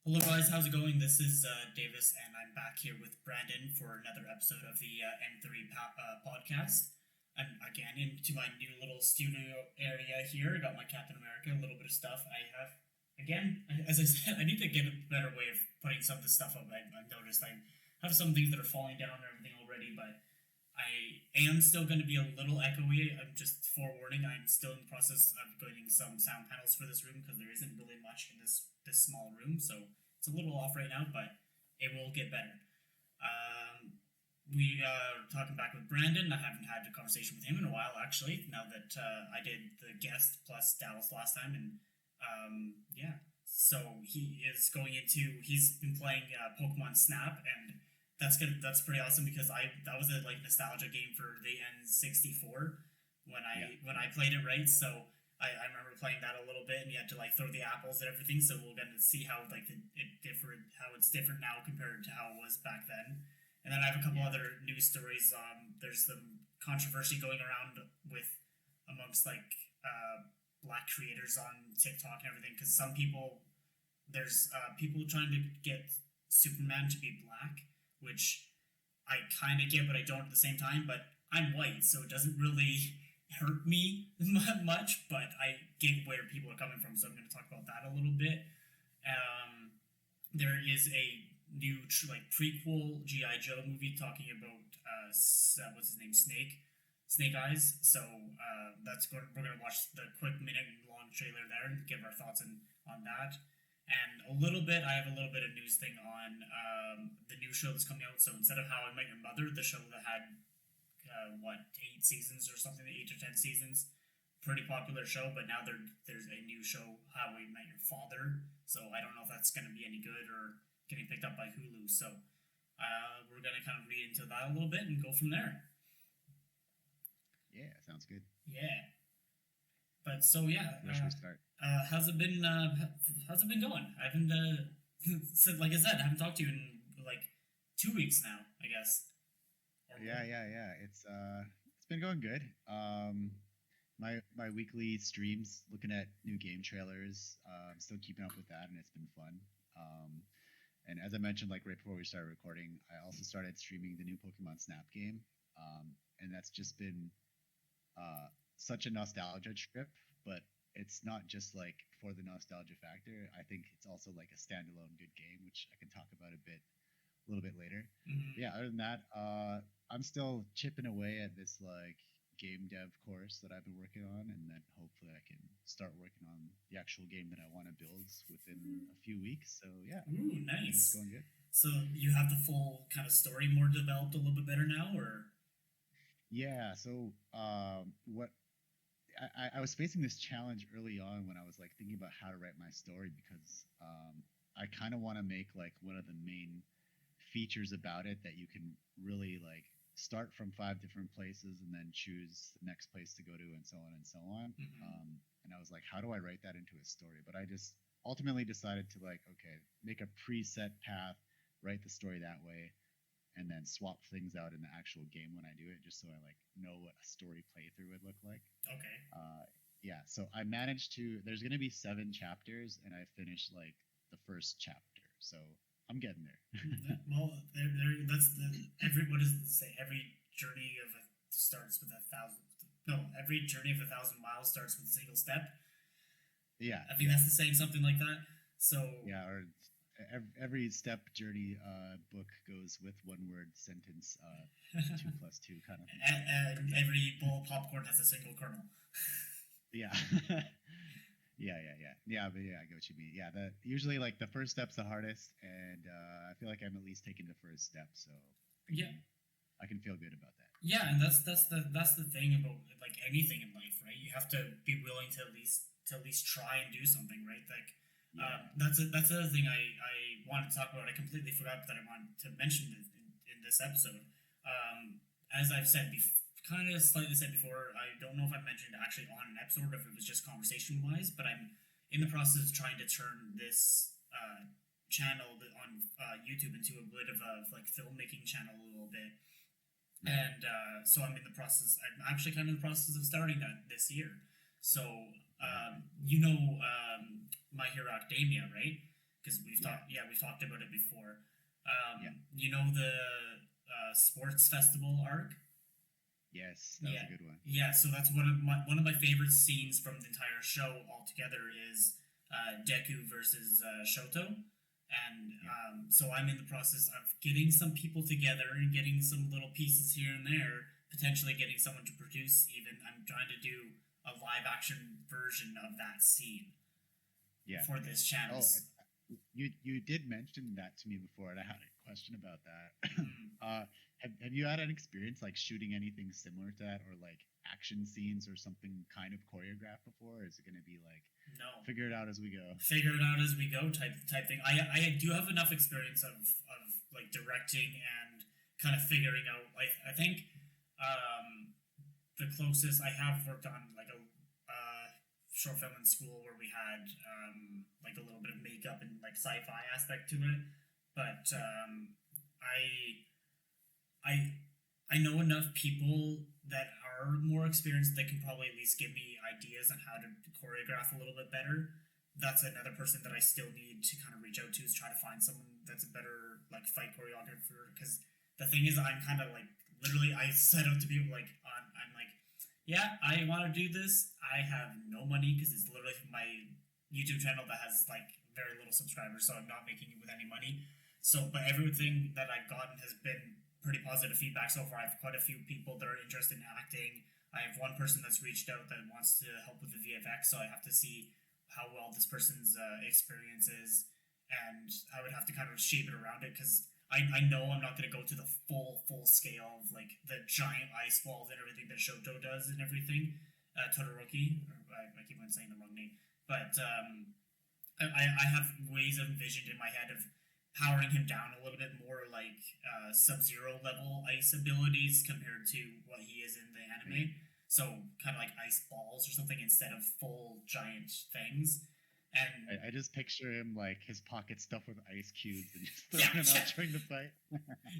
Hello, guys. How's it going? This is Davis, and I'm back here with Brandon for another episode of the podcast. I'm again into my new little studio area here. I got my Captain America, a little bit of stuff. I have, again, as I said, I need to get a better way of putting some of this stuff up. I've noticed I have some things that are falling down and everything already, but I am still going to be a little echoey. I'm just forewarning. I'm still in the process of getting some sound panels for this room because there isn't really much in this small room, so it's a little off right now, but it will get better. We are talking back with Brandon. I haven't had a conversation with him in a while, actually. Now that I did the guest plus Dallas last time, and yeah, so he is going into. He's been playing Pokemon Snap, and that's pretty awesome because I that was a like nostalgia game for the N64 when I played it, right. So I remember playing that a little bit, and you had to like throw the apples and everything. So we'll get to see how like how it's different now compared to how it was back then. And then I have a couple other news stories. There's some controversy going around with amongst like black creators on TikTok and everything because some people there's people trying to get Superman to be black, which I kind of get, but I don't at the same time. But I'm white, so it doesn't really hurt me much. But I get where people are coming from, so I'm going to talk about that a little bit. There is a new like prequel GI Joe movie talking about what's his name, Snake Eyes. So we're gonna watch the quick minute long trailer there and give our thoughts on that. And I have a little bit of news thing on the new show that's coming out. So instead of How I Met Your Mother, the show that had 8 seasons or something, 8 or 10 seasons, pretty popular show. But now there's a new show, How I Met Your Father. So I don't know if that's going to be any good or getting picked up by Hulu. So we're going to kind of read into that a little bit and go from there. Yeah, sounds good. Yeah. But so yeah, Where should we start? how's it been? How's it been going? I haven't said like I said, I haven't talked to you in like 2 weeks now, I guess. Yeah. It's been going good. My weekly streams, looking at new game trailers. I'm still keeping up with that, and it's been fun. And as I mentioned, like right before we started recording, I also started streaming the new Pokemon Snap game, and that's just been such a nostalgia trip. But it's not just like for the nostalgia factor. I think it's also like a standalone good game, which I can talk about a little bit later. Mm-hmm. Yeah, other than that, I'm still chipping away at this like game dev course that I've been working on, and then hopefully I can start working on the actual game that I want to build within a few weeks. So yeah, Ooh, it's nice. going good. So you have the full kind of story more developed a little bit better now, or? Yeah, so what I was facing this challenge early on when I was like thinking about how to write my story because I kind of want to make like one of the main features about it that you can really like start from 5 different places and then choose the next place to go to and so on and so on. Mm-hmm. And I was like, how do I write that into a story? But I just ultimately decided to like, okay, make a preset path, write the story that way, and then swap things out in the actual game when I do it, just so I like know what a story playthrough would look like. Okay. Yeah, so I managed to. There's gonna be 7 chapters, and I finished like the first chapter, so I'm getting there. Well, that's the every what does it say? Every journey of a starts with a thousand. No, every journey of 1,000 miles starts with a single step. Yeah, I think yeah, that's the saying, something like that. So yeah. Or every step journey book goes with one word sentence, 2 plus 2 kind of thing. every bowl of popcorn has a single kernel. Yeah. Yeah. But yeah, I get what you mean. Yeah, the usually like the first step's the hardest, and I feel like I'm at least taking the first step, so Yeah, I can feel good about that. yeah, and that's the thing about like anything in life, right? You have to be willing to at least try and do something, right? Like Yeah. that's another thing I wanted to talk about. I completely forgot that I wanted to mention in this episode. As I've said kind of slightly said before, I don't know if I mentioned it actually on an episode or if it was just conversation wise, but I'm in the process of trying to turn this channel on YouTube into a bit of a like filmmaking channel a little bit. Right. And so I'm in the process. I'm actually kind of in the process of starting that this year. So Right. you know My Hero Academia, right? because Yeah. we've talked about it before. Yeah. You know the sports festival arc. Yes, that was Yeah, a good one. yeah. So that's one of my favorite scenes from the entire show altogether is Deku versus Shoto, and Yeah. so I'm in the process of getting some people together and getting some little pieces here and there, potentially getting someone to produce. Even I'm trying to do a live action version of that scene Yeah. for this channel. Oh, you did mention that to me before, and I had a question about that. Mm, Have you had an experience like shooting anything similar to that, or like action scenes or something kind of choreographed before? Or is it going to be like no, figure it out as we go? figure it out as we go type thing. I do have enough experience of like directing and kind of figuring out. I think the closest I have worked on like a short film in school where we had like a little bit of makeup and like sci-fi aspect to it, but Yeah. I I I know enough people that are more experienced that can probably at least give me ideas on how to choreograph a little bit better. That's another person that I still need to kind of reach out to is try to find someone that's a better like fight choreographer. Because the thing is, I'm kind of like literally I set out to be like I'm like, yeah, I want to do this. I have no money because it's literally my YouTube channel that has like very little subscribers, so I'm not making it with any money. So, but everything that I've gotten has been pretty positive feedback so far. I have quite a few people that are interested in acting. I have one person that's reached out that wants to help with the VFX, so I have to see how well this person's experience is, and I would have to kind of shape it around it because I know I'm not going to go to the full scale of like the giant ice walls and everything that Shoto does and everything. Todoroki, or I keep on saying the wrong name, but I have ways of envisioned in my head of powering him down a little bit more like Sub-Zero level ice abilities compared to what he is in the Right. anime. So kind of like ice balls or something instead of full giant things. And I just picture him like his pocket stuffed with ice cubes and just yeah, throwing them out during the fight.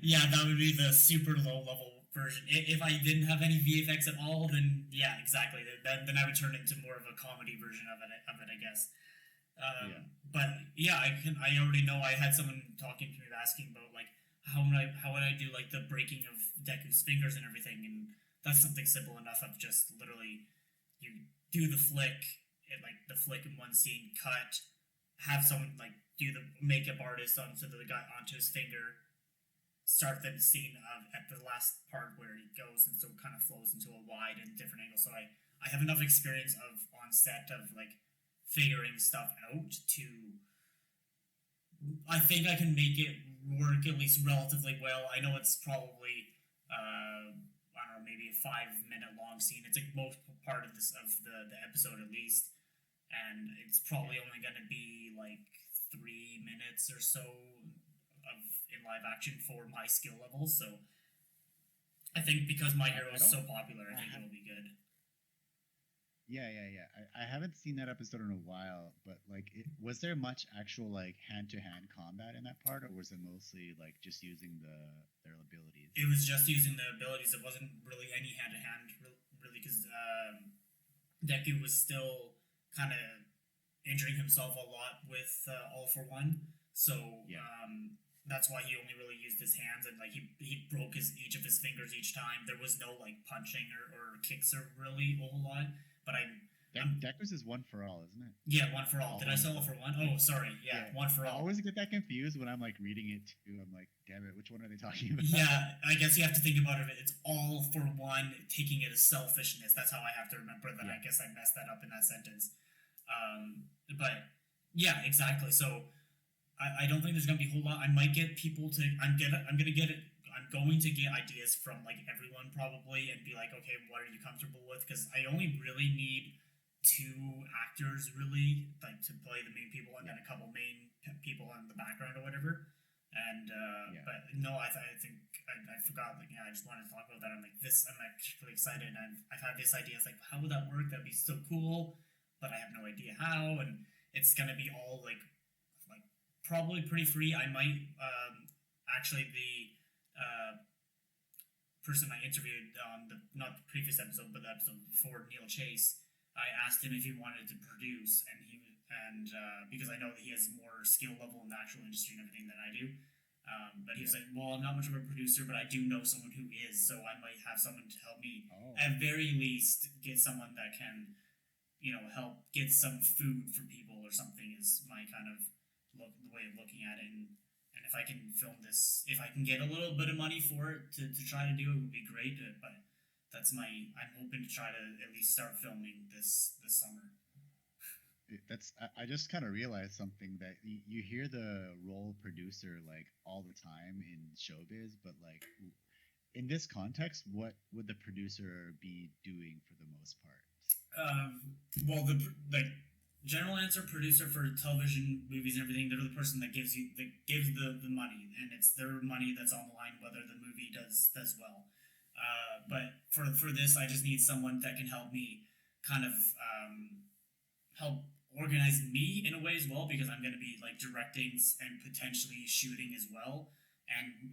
yeah, that would be the super low level version. If I didn't have any VFX at all, then yeah, exactly. Then I would turn into more of a comedy version of it, I guess. Yeah. But yeah, I already know I had someone talking to me asking about like how would I do like the breaking of Deku's fingers and everything, and that's something simple enough of just literally you do the flick, and like the flick in one scene, cut, have someone like do the makeup artist onto the guy onto his finger, start the scene of at the last part where he goes and so it kind of flows into a wide and different angle. So I have enough experience of on set of like figuring stuff out to I think I can make it work at least relatively well. I know it's probably I don't know, maybe a 5 minute long scene. It's like most part of this of the episode at least, and it's probably Yeah. only going to be like 3 minutes or so of in live action for my skill level. So I think because my hero I is don't. so popular, I I think have. it'll be good. Yeah. I haven't seen that episode in a while, but like, was there much actual like hand-to-hand combat in that part, or was it mostly like just using their abilities? It was just using the abilities. It wasn't really any hand to hand, really, because Deku was still kind of injuring himself a lot with All for One. So Yeah. that's why he only really used his hands, and like he broke each of his fingers each time. There was no like punching or kicks or really a whole lot. But Deckers is one for all, isn't it? yeah, one for all. All Did I one say for all for all. one? Oh, sorry. Yeah, Yeah. one for I all. always get that confused when I'm like reading it too. I'm like, damn it, which one are they talking about? Yeah, I guess you have to think about it. It's all for one, taking it as selfishness. That's how I have to remember that. Yeah. I guess I messed that up in that sentence. But yeah, exactly. So I don't think there's gonna be a whole lot. I might get people to. I'm gonna get it. I'm going to get ideas from like everyone probably and be like, okay, what are you comfortable with? Because I only really need two actors really like to play the main people and then a couple main people in the background or whatever. And Yeah. but no, I think I forgot. Like, yeah, I just wanted to talk about that. I'm like this. I'm actually excited. And I've had this idea. It's like, how would that work? That'd be so cool. But I have no idea how. And it's gonna be all like probably pretty free. I might actually the person I interviewed on the not the previous episode but the episode before, Neil Chase. I asked him if he wanted to produce, and and because I know that he has more skill level in the actual industry and everything than I do. But he was Yeah. like, well, I'm not much of a producer, but I do know someone who is, so I might have someone to help me Oh, at very least get someone that can, help get some food for people or something is my kind of the way of looking at it. And if I can film this, if I can get a little bit of money for it to try to do it, would be great. But I'm hoping to try to at least start filming this summer. that's I just kind of realized something that you hear the role producer like all the time in showbiz, but like in this context, what would the producer be doing for the most part? Well, the general answer, producer for television, movies, and everything, they're the person that gives the money, and it's their money that's on the line whether the movie does well. But for this, I just need someone that can help me kind of help organize me in a way as well, because I'm going to be like directing and potentially shooting as well,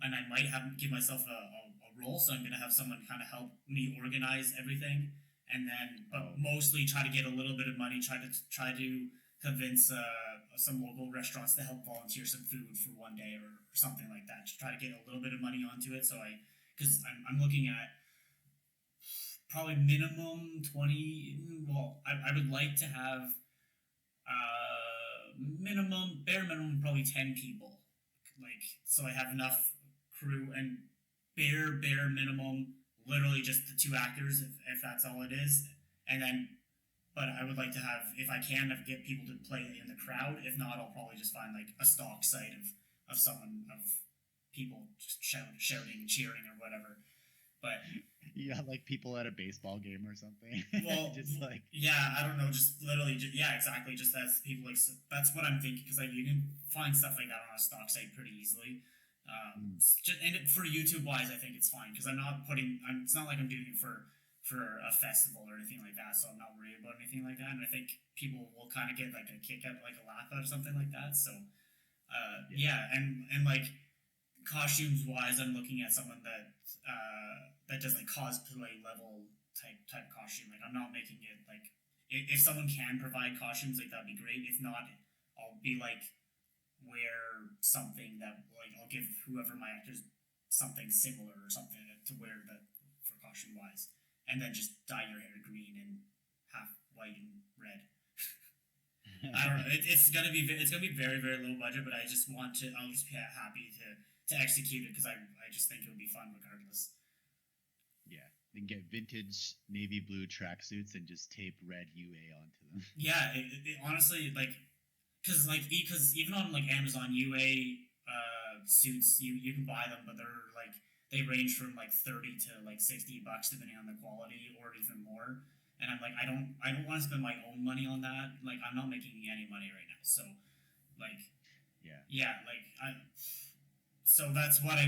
and I might have give myself a role, so I'm going to have someone kind of help me organize everything, and then Oh, but mostly try to get a little bit of money, try to convince some local restaurants to help volunteer some food for one day or something like that, to try to get a little bit of money onto it. So because I'm looking at probably minimum 20. Well, I would like to have bare minimum probably 10 people, like, so I have enough crew, and bare minimum literally just the two actors, if that's all it is. And then but I would like to have, if I can, get people to play in the crowd. If not, I'll probably just find like a stock site of someone of people just shouting, cheering, or whatever. But yeah, like people at a baseball game or something. well, Just like yeah, I don't know, just literally, yeah, exactly, just as people like that's what I'm thinking, because like you can find stuff like that on a stock site pretty easily. mm, And for YouTube wise, I think it's fine because I'm not putting. It's not like I'm doing it for a festival or anything like that, so I'm not worried about anything like that. And I think people will kind of get like a kick out, like a laugh out, or something like that. So yeah. yeah, and like costumes wise, I'm looking at someone that does like cosplay level type costume. Like I'm not making it like, if someone can provide costumes, like that'd be great. If not, I'll be like wear something that, like, I'll give whoever my actors something similar or something to wear that for costume wise, and then just dye your hair green and half white and red. I don't know. It's gonna be very very low budget, but I'll just be happy to execute it because I just think it would be fun regardless. Yeah, then get vintage navy blue tracksuits and just tape red UA onto them. Yeah, honestly, like, because even on like Amazon UA suits, you can buy them, but they range from like 30 to like $60 depending on the quality, or even more. And I'm like, I don't want to spend my own money on that. Like I'm not making any money right now, so like Yeah, yeah, like so that's what I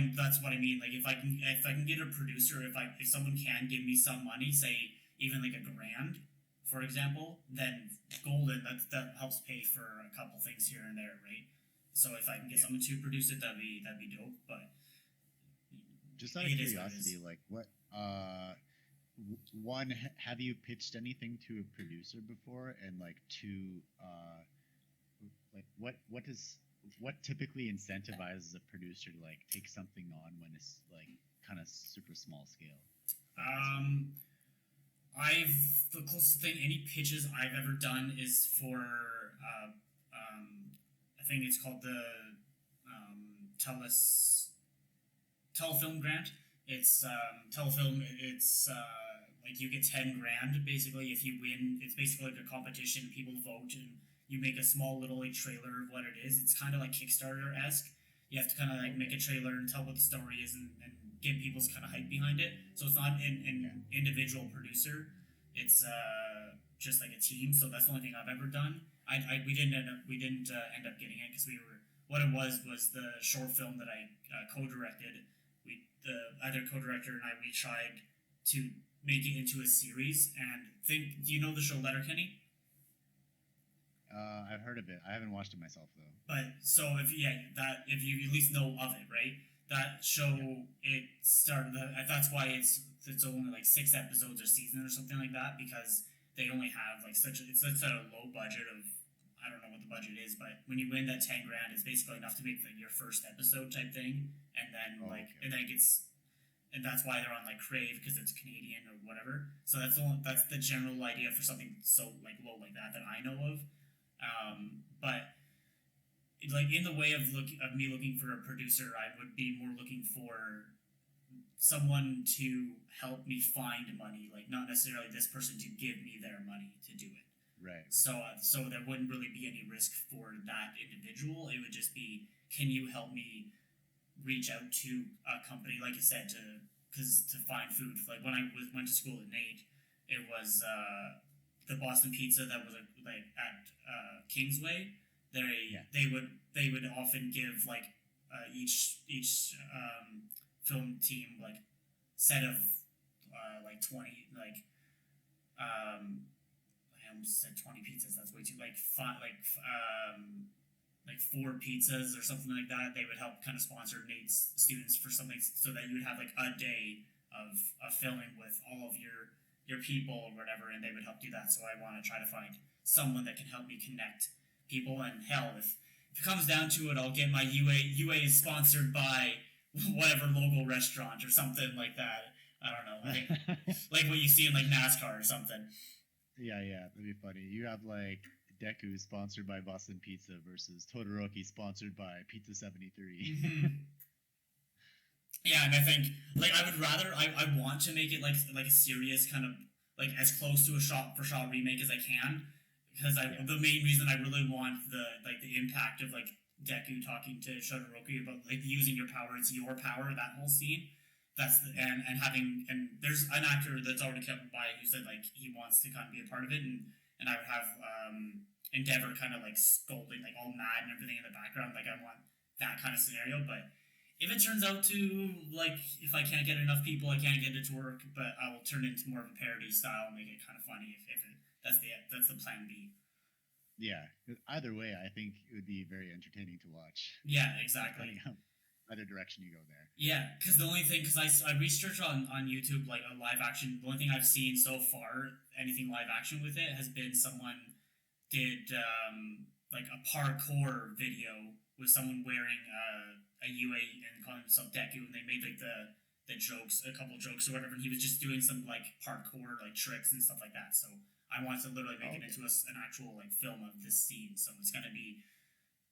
mean. Like if I can get a producer, if someone can give me some money, say even like $1,000, for example, then golden. That helps pay for a couple things here and there, right? So if I can get yeah. someone to produce it, that'd be dope. But Just out of it is what it curiosity, is. like what one, have you pitched anything to a producer before, and like two, like what typically incentivizes a producer to like take something on when it's like kind of super small scale? If that makes sense. Um, I've the closest thing any pitches I've ever done is for I think it's called the Telus telefilm grant. It's telefilm. It's like you get 10 grand basically if you win. It's basically like a competition. People vote and you make a small little like trailer of what it is. It's kind of like Kickstarter esque. You have to kind of like make Okay. a trailer and tell what the story is, and get people's kind of hype behind it. So it's not Yeah. an individual producer. It's just like a team. So that's the only thing I've ever done. We didn't end up getting it because we were what it was the short film that I co-directed. The other co-director and we tried to make it into a series. And think, do you know the show Letterkenny? I've heard of it. I haven't watched it myself though. But so if you at least know of it, right? That show, Yeah. it started. That's why it's only like 6 episodes a season or something like that, because they only have like it's such a low budget of I don't know what the budget is, but when you win that 10 grand, it's basically enough to make like your first episode type thing, and then Oh, like okay. and then it gets and that's why they're on like Crave because it's Canadian or whatever. So that's the general idea for something so like low like that I know of. But like in the way of me looking for a producer, I would be more looking for someone to help me find money, like not necessarily this person to give me their money to do it. Right. So there wouldn't really be any risk for that individual. It would just be, can you help me reach out to a company, like I said, to find food. Like when went to school at Nate, it was the Boston Pizza that was like at Kingsway. Yeah. They would often give like each film team like set of like 20 I almost said 20 pizzas. That's way too like five like four pizzas or something like that. They would help kind of sponsor Nate's students for something so that you would have like a day of filming with all of your people or whatever, and they would help do that. So I want to try to find someone that can help me connect people. And hell, if it comes down to it, I'll get my UA is sponsored by whatever local restaurant or something like that. I don't know, like what you see in like NASCAR or something. Yeah, that'd be funny. You have like Deku sponsored by Boston Pizza versus Todoroki sponsored by Pizza 73. Mm-hmm. Yeah, and I think like I would rather I want to make it like a serious kind of like as close to a shot for shot remake as I can, because the main reason I really want the impact of like Deku talking to Todoroki about like using your power, it's your power, that whole scene. And having, and there's an actor that's already come by who said like he wants to kind of be a part of it, and I would have Endeavor kind of like scolding like all mad and everything in the background. Like I want that kind of scenario. But if it turns out to like if I can't get enough people, I can't get it to work, but I will turn it into more of a parody style and make it kind of funny if that's the plan B. Yeah, either way, I think it would be very entertaining to watch. Yeah, exactly. Either direction you go there. Yeah, because the only thing, because I researched on YouTube like a live action. The only thing I've seen so far, anything live action with it, has been someone did like a parkour video with someone wearing a UA and calling himself Deku, and they made like the jokes, a couple jokes or whatever. And he was just doing some like parkour like tricks and stuff like that. So I want to literally make it into an actual like film of this scene. So it's gonna be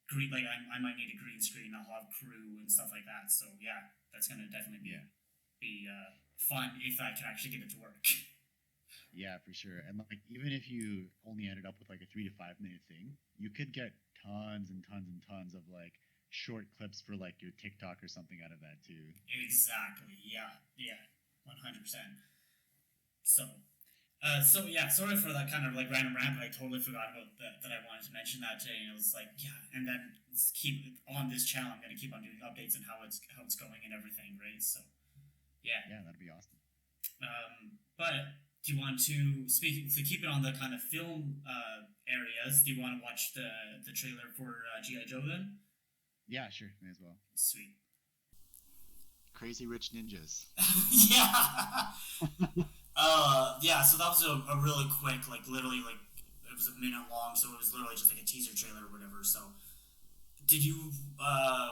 green, like I might need a green screen. I'll have crew and stuff like that. So yeah, that's gonna definitely be fun if I can actually get it to work. Yeah, for sure. And like even if you only ended up with like a 3 to 5 minute thing, you could get tons and tons and tons of like short clips for like your TikTok or something out of that too. Exactly. Yeah. 100%. So yeah, sorry for that kind of like random rant, but I totally forgot about that I wanted to mention that today. And it was like, yeah, and then keep on this channel. I'm gonna keep on doing updates on how it's going and everything, right? So yeah, that'd be awesome. But do you want to keep it on the kind of film areas? Do you want to watch the trailer for GI Joe then? Yeah, sure, may as well. Sweet. Crazy Rich Ninjas. Yeah. Yeah, so that was a really quick, like literally like it was a minute long, so it was literally just like a teaser trailer or whatever. So did you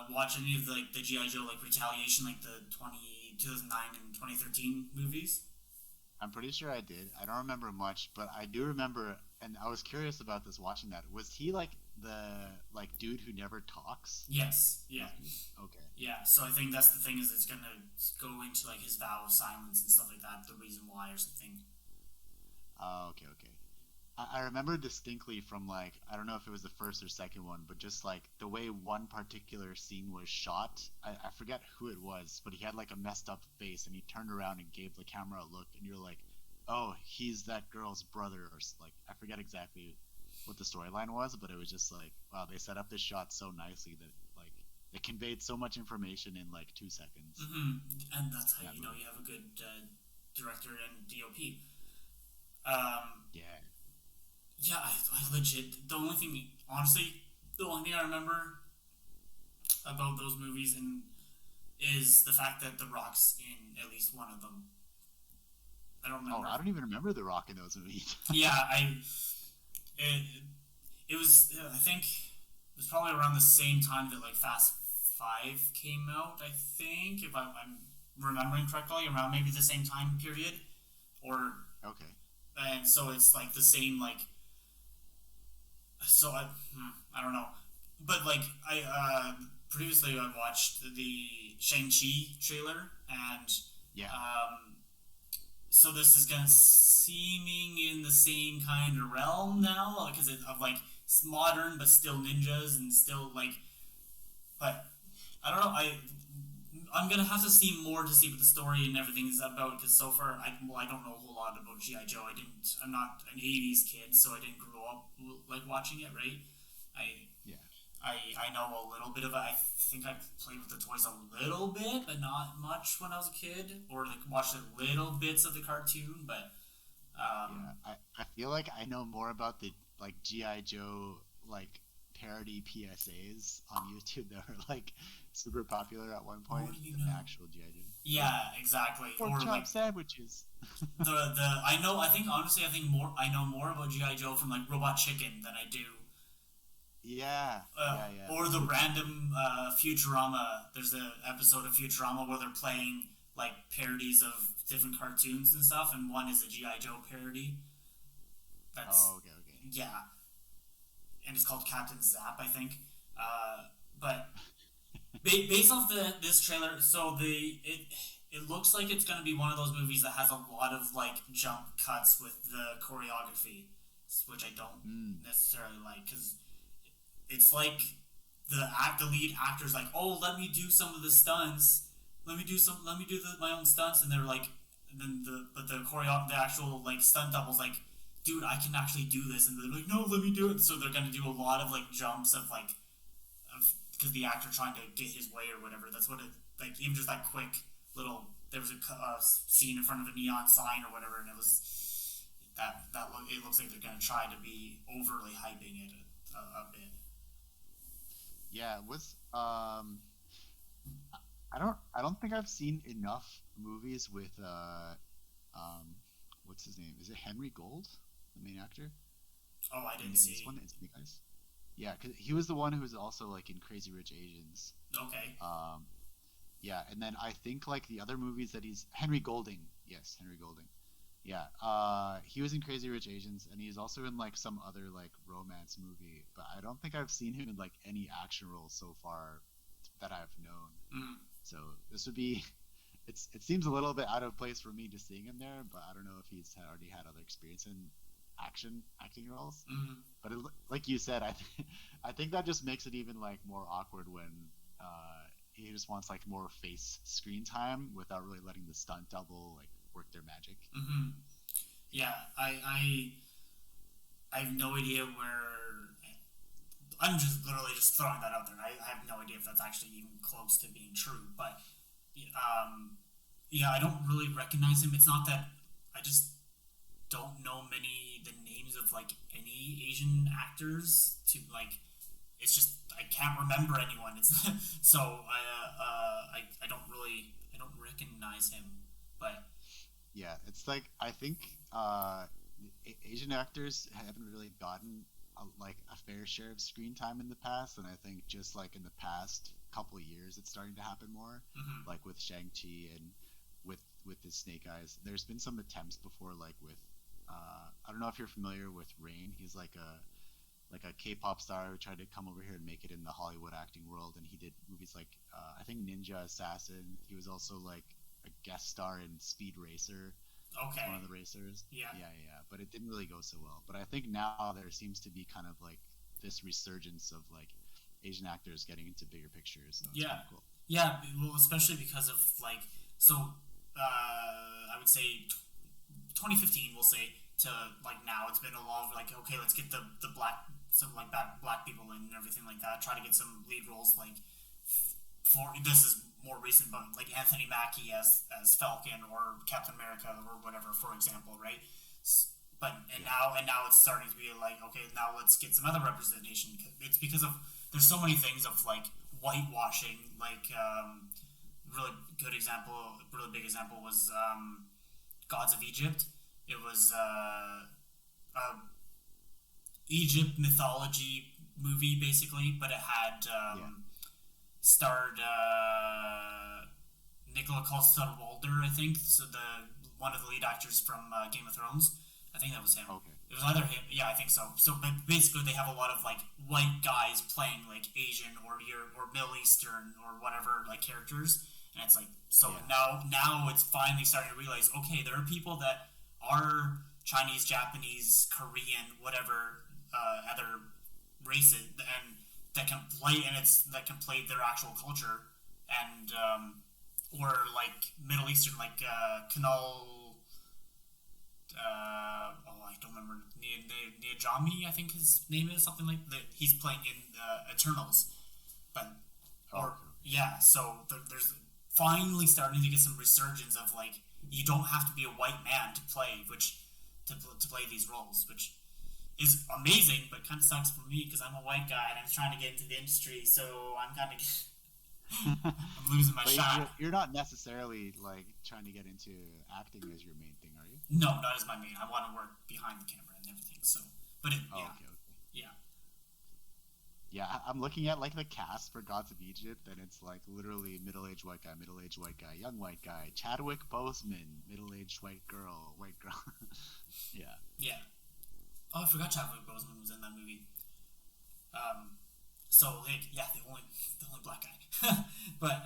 watch any of the G.I. Joe like Retaliation, like the 2009 and 2013 movies? I'm pretty sure I did. I don't remember much, but I do remember, and I was curious about this watching that. Was he like the dude who never talks? Yes. Yeah. Okay. Yeah. So I think that's the thing, is it's gonna go into like his vow of silence and stuff like that, the reason why or something. Oh, okay. I remember distinctly from like, I don't know if it was the first or second one, but just like the way one particular scene was shot. I forget who it was, but he had like a messed up face and he turned around and gave the camera a look, and you're like, oh, he's that girl's brother, or like, I forget exactly what the storyline was, but it was just like, wow, they set up this shot so nicely that like it conveyed so much information in like 2 seconds. Mm-hmm. And that's how you know you have a good director and DOP. Yeah, I legit, the only thing I remember about those movies is the fact that The Rock's in at least one of them. I don't remember. Oh, I don't even remember The Rock in those movies. Yeah, it was. I think it was probably around the same time that like Fast Five came out. I think if I'm remembering correctly, around maybe the same time period, or Okay. and so it's like the same like so I don't know, but like I previously I watched the Shang Chi trailer and Yeah. um so this is gonna seeming in the same kind of realm now because of like it's modern but still ninjas and still like but I don't know I'm gonna have to see more to see what the story and everything is about because so far I don't know a whole lot about GI Joe. I'm not an '80s kid, so I didn't grow up like watching it. Right? I Yeah. I know a little bit of it. I think I played with the toys a little bit, but not much when I was a kid, or like watched little bits of the cartoon. But Yeah. um, I feel like I know more about the like GI Joe like parody PSAs on YouTube that were like super popular at one oh, what point do you than the know? actual GI Joe. Yeah. Yeah, exactly. Pork Or like chop sandwiches. the I know. I think honestly, I think more. I know more about GI Joe from like Robot Chicken than I do Yeah. Yeah. Yeah. or the random Futurama. There's an episode of Futurama where they're playing like parodies of different cartoons and stuff, and one is a GI Joe parody. That's Oh, okay. Okay. yeah, and it's called Captain Zap, I think. But based off this trailer, so it looks like it's going to be one of those movies that has a lot of like jump cuts with the choreography, which I don't Mm. necessarily like because it's like the lead actor's like, oh, let me do some of the stunts, let me do my own stunts, and they're like, and then the actual like stunt double's like, dude, I can actually do this, and they're like, no, let me do it. So they're gonna do a lot of like jumps of like, because the actor trying to get his way or whatever. That's what it like. Even just that quick little, there was a scene in front of a neon sign or whatever, and it was it looks like they're gonna try to be overly hyping it a bit. Yeah. It was I don't think I've seen enough movies with um what's his name? Is it Henry Gold, the main actor Oh, I didn't in this see. one? It's Snake Eyes. Yeah, because he was the one who was also like in Crazy Rich Asians. Okay. Um, yeah, and then I think like the other movies that he's Henry Golding. Yes, Henry Golding. Yeah, he was in Crazy Rich Asians, and he's also in like some other like romance movie. But I don't think I've seen him in like any action roles so far that I've known. Mm, So this would be it seems a little bit out of place for me just seeing him there, but I don't know if he's already had other experience in acting roles. mm, But like you said, I think that just makes it even like more awkward when he just wants like more face screen time without really letting the stunt double like work their magic. mm-hmm. Yeah, I have no idea where. I'm just literally just throwing that out there. I have no idea if that's actually even close to being true. But um, yeah, I don't really recognize him. It's not that I just don't know many the names of like any Asian actors to like. It's just I can't remember anyone. It's so I don't really I don't recognize him. But Yeah, it's like I think Asian actors haven't really gotten like a fair share of screen time in the past, and I think just like in the past couple of years, it's starting to happen more, mm-hmm, like with Shang Chi and with the Snake Eyes. There's been some attempts before, like with I don't know if you're familiar with Rain. He's like a K-pop star who tried to come over here and make it in the Hollywood acting world, and he did movies like I think Ninja Assassin. He was also like a guest star in Speed Racer as one of okay, the racers. yeah, Yeah, yeah, yeah. But it didn't really go so well. But I think now there seems to be kind of like this resurgence of like Asian actors getting into bigger pictures. So it's kind yeah, of cool. yeah. Well, especially because of like so I would say 2015 we'll say to like now it's been a lot of like okay let's get the black some like black people in and everything like that try to get some lead roles like for this is more recent but like Anthony Mackie as Falcon or Captain America or whatever for example right but Yeah. and now it's starting to be like okay now let's get some other representation it's because of there's so many things of like whitewashing like really good example really big example was Gods of Egypt. It was Egypt mythology movie basically, but it had Yeah. starred Nicola Coster-Waldau, I think. So the one of the lead actors from Game of Thrones. I think that was him. Okay. It was either him. Yeah, I think so. So, but basically, they have a lot of like white guys playing like Asian or Middle Eastern or whatever like characters, and it's like so Yeah. now it's finally starting to realize okay, there are people that are Chinese, Japanese, Korean, whatever other races, and that can play their actual culture, and or like Middle Eastern, like Kanal. I don't remember Niyajami. I think his name is something like that. He's playing in Eternals, but Oh, or okay. yeah. So there's finally starting to get some resurgence of like you don't have to be a white man to play, to play these roles, which is amazing, but kind of sucks for me because I'm a white guy and I'm trying to get into the industry, so I'm kind of I'm losing my But shot. you're not necessarily like trying to get into acting as your main thing, are you? No, not as my main. I want to work behind the camera and everything. So, but Oh, yeah, okay, okay. yeah, Yeah, I'm looking at like the cast for Gods of Egypt, and it's like literally middle-aged white guy, young white guy, Chadwick Boseman, middle-aged white girl, white girl. Yeah, yeah. Oh, I forgot Chadwick Boseman was in that movie. Um, so like, yeah, the only black guy. but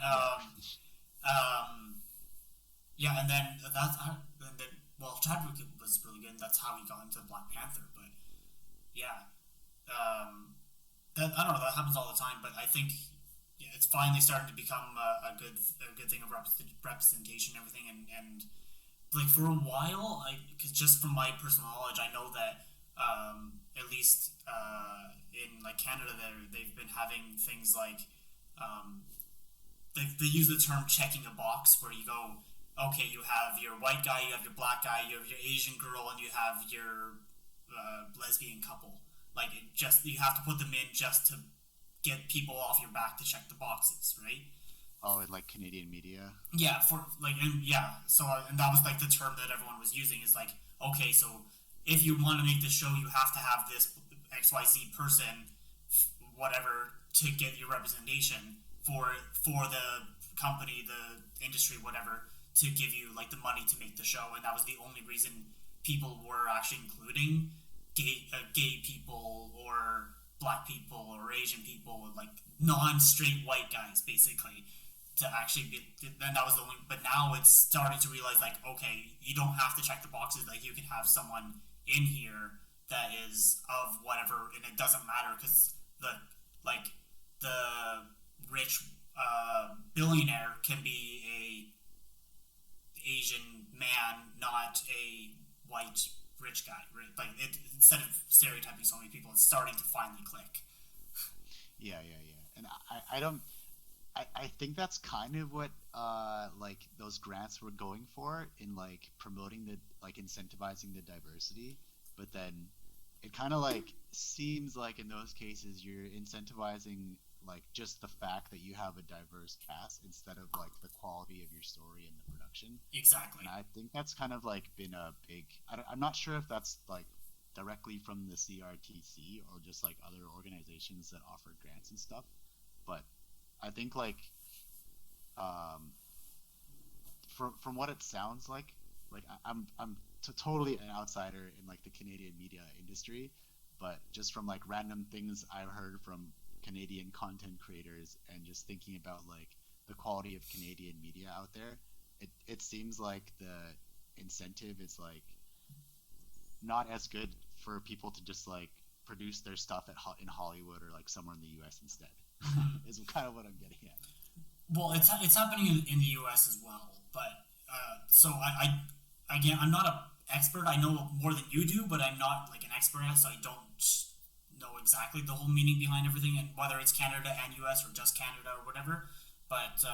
yeah, yeah, and then well, Chadwick was really good. And that's how he got into Black Panther. But yeah, that I don't know. That happens all the time. But I think yeah, it's finally starting to become a good thing of representation and everything. And like for a while, I because just from my personal knowledge, I know that at least in like Canada, they've been having things like um, they use the term checking a box where you go, okay, you have your white guy, you have your black guy, you have your Asian girl, and you have your lesbian couple. Like it just you have to put them in just to get people off your back to check the boxes, right? oh, and like Canadian media. Yeah, for like and yeah, so and that was like the term that everyone was using is like okay, so if you want to make the show, you have to have this XYZ person, whatever, to get your representation for the company, the industry, whatever, to give you like the money to make the show, and that was the only reason people were actually including gay people or black people or Asian people, like non-straight white guys, basically, to actually be. And that was the only. But now it's starting to realize like, okay, you don't have to check the boxes. Like you can have someone in here that is of whatever, and it doesn't matter because the like the rich billionaire can be a Asian man, not a white rich guy. Right? Like instead of stereotyping so many people, it's starting to finally click. Yeah, yeah, yeah. And I don't. I think that's kind of what like those grants were going for in like promoting the like incentivizing the diversity, but then it kind of like seems like in those cases you're incentivizing like just the fact that you have a diverse cast instead of like the quality of your story and the production. Exactly. And I think that's kind of like been a big. I'm not sure if that's like directly from the CRTC or just like other organizations that offer grants and stuff, but I think um, from what it sounds like I'm totally an outsider in like the Canadian media industry, but just from like random things I've heard from Canadian content creators and just thinking about like the quality of Canadian media out there, it seems like the incentive is like not as good for people to just like produce their stuff in Hollywood or like somewhere in the U.S. instead. Is kind of what I'm getting at. Well, it's happening in the U.S. as well, but so I again I'm not a expert. I know more than you do, but I'm not like an expert at it, so I don't know exactly the whole meaning behind everything and whether it's Canada and U.S. or just Canada or whatever. But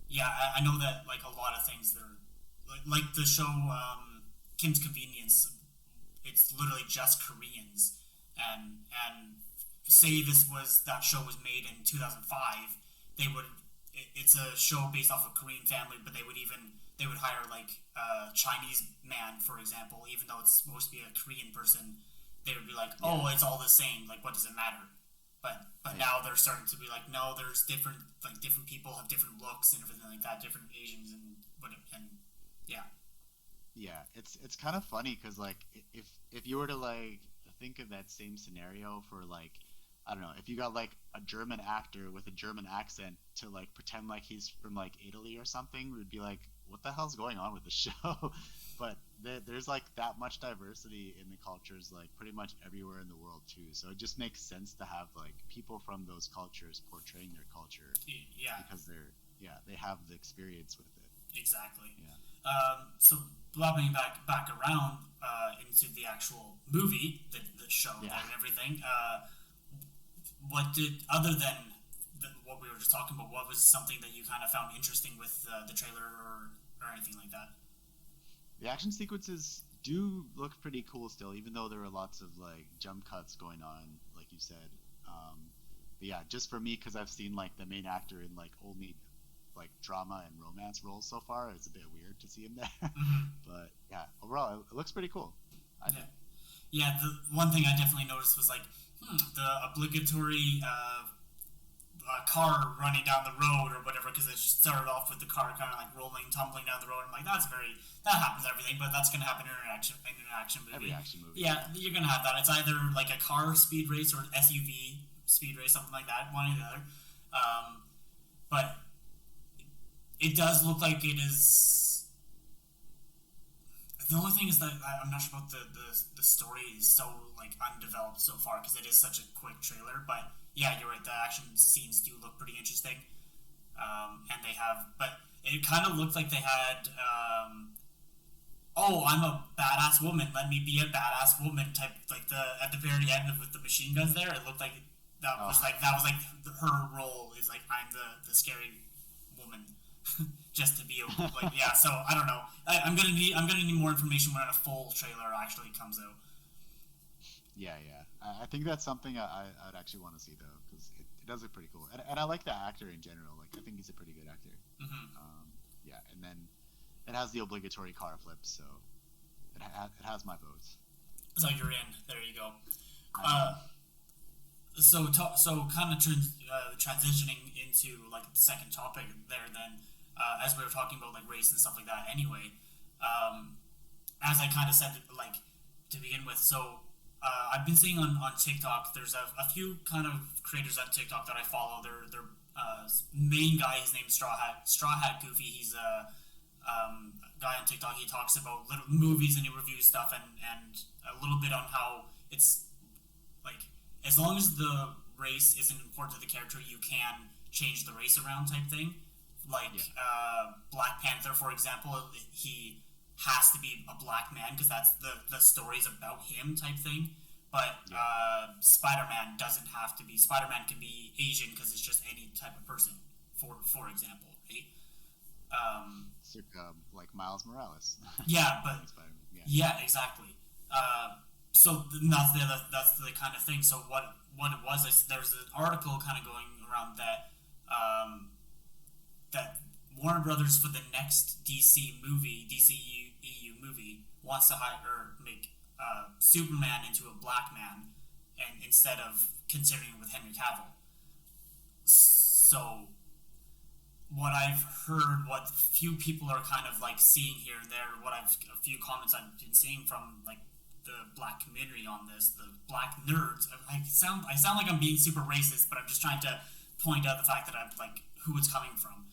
yeah, I know that like a lot of things that are like the show Kim's Convenience. It's literally just Koreans, and say this was that show was made in 2005, they would it's a show based off a Korean family, but they would hire like a Chinese man, for example, even though it's supposed to be a Korean person, they would be like, Yeah, oh, it's all the same. Like, what does it matter? But yeah, now they're starting to be like, no, there's different, like different people have different looks and everything like that, different Asians and yeah. yeah. It's kind of funny because like if you were to like think of that same scenario for like I don't know if you got like a German actor with a German accent to like pretend like he's from like Italy or something, we'd be like, what the hell's going on with the show? But there's like that much diversity in the cultures like pretty much everywhere in the world too. So it just makes sense to have like people from those cultures portraying their culture Yeah, because they have the experience with it. exactly. Yeah. So lopping back around into the actual movie, the show, Yeah. and everything. What did other than what we were just talking about? What was something that you kind of found interesting with the trailer or anything like that? The action sequences do look pretty cool still, even though there are lots of like jump cuts going on, like you said. Um, but yeah, just for me, because I've seen like the main actor in like only like drama and romance roles so far, it's a bit weird to see him there. Mm-hmm. But yeah, overall, it looks pretty cool. I Yeah, think. yeah. The one thing I definitely noticed was like the obligatory car running down the road or whatever, because it started off with the car kind of like rolling, tumbling down the road. I'm like, that happens in everything, but that's gonna happen in an action Every movie. action movie, Yeah, you're gonna have that. It's either like a car speed race or SUV speed race, something like that, one or the other. But it does look like it is. The only thing is that I'm not sure about the story is so like undeveloped so far because it is such a quick trailer. But yeah, you're right. The action scenes do look pretty interesting, and they have. But it kind of looked like they had. Oh, I'm a badass woman. Let me be a badass woman type. Like at the very end of with the machine guns there, it looked like oh, that was like her role is like I'm the scary woman. Just to be like yeah. So I don't know. I'm gonna need more information when a full trailer actually comes out. yeah, yeah. I think that's something I'd actually want to see though, because it does look pretty cool, and I like the actor in general. Like I think he's a pretty good actor. Mm-hmm. Yeah, and then it has the obligatory car flip, so it has my votes. So you're in. There you go. I'm Uh, in. so kind of transitioning into like the second topic there. Then as we were talking about like race and stuff like that. Anyway, um, as I kind of said, like to begin with, so I've been seeing on TikTok. There's a few kind of creators on TikTok that I follow. They're main guy. His name's Straw Hat Goofy. He's a guy on TikTok. He talks about little movies and he reviews stuff and a little bit on how it's like as long as the race isn't important to the character, you can change the race around type thing. Like Yeah, Black Panther, for example, he has to be a black man because that's the story's about him type thing. But yeah. Spider Man doesn't have to be. Spider Man can be Asian because it's just any type of person. For example, right? It's like Miles Morales. Yeah, but Spider-Man. Yeah, yeah, exactly. So that's the kind of thing. So what it was is there's an article kind of going around that that Warner Brothers for the next DCEU movie wants to hire or make Superman into a black man, and instead of considering it with Henry Cavill. So what I've heard, what few people are kind of like seeing here and there, a few comments I've been seeing from like the black community on this, the black nerds. I sound like I'm being super racist, but I'm just trying to point out the fact that I'm like who it's coming from.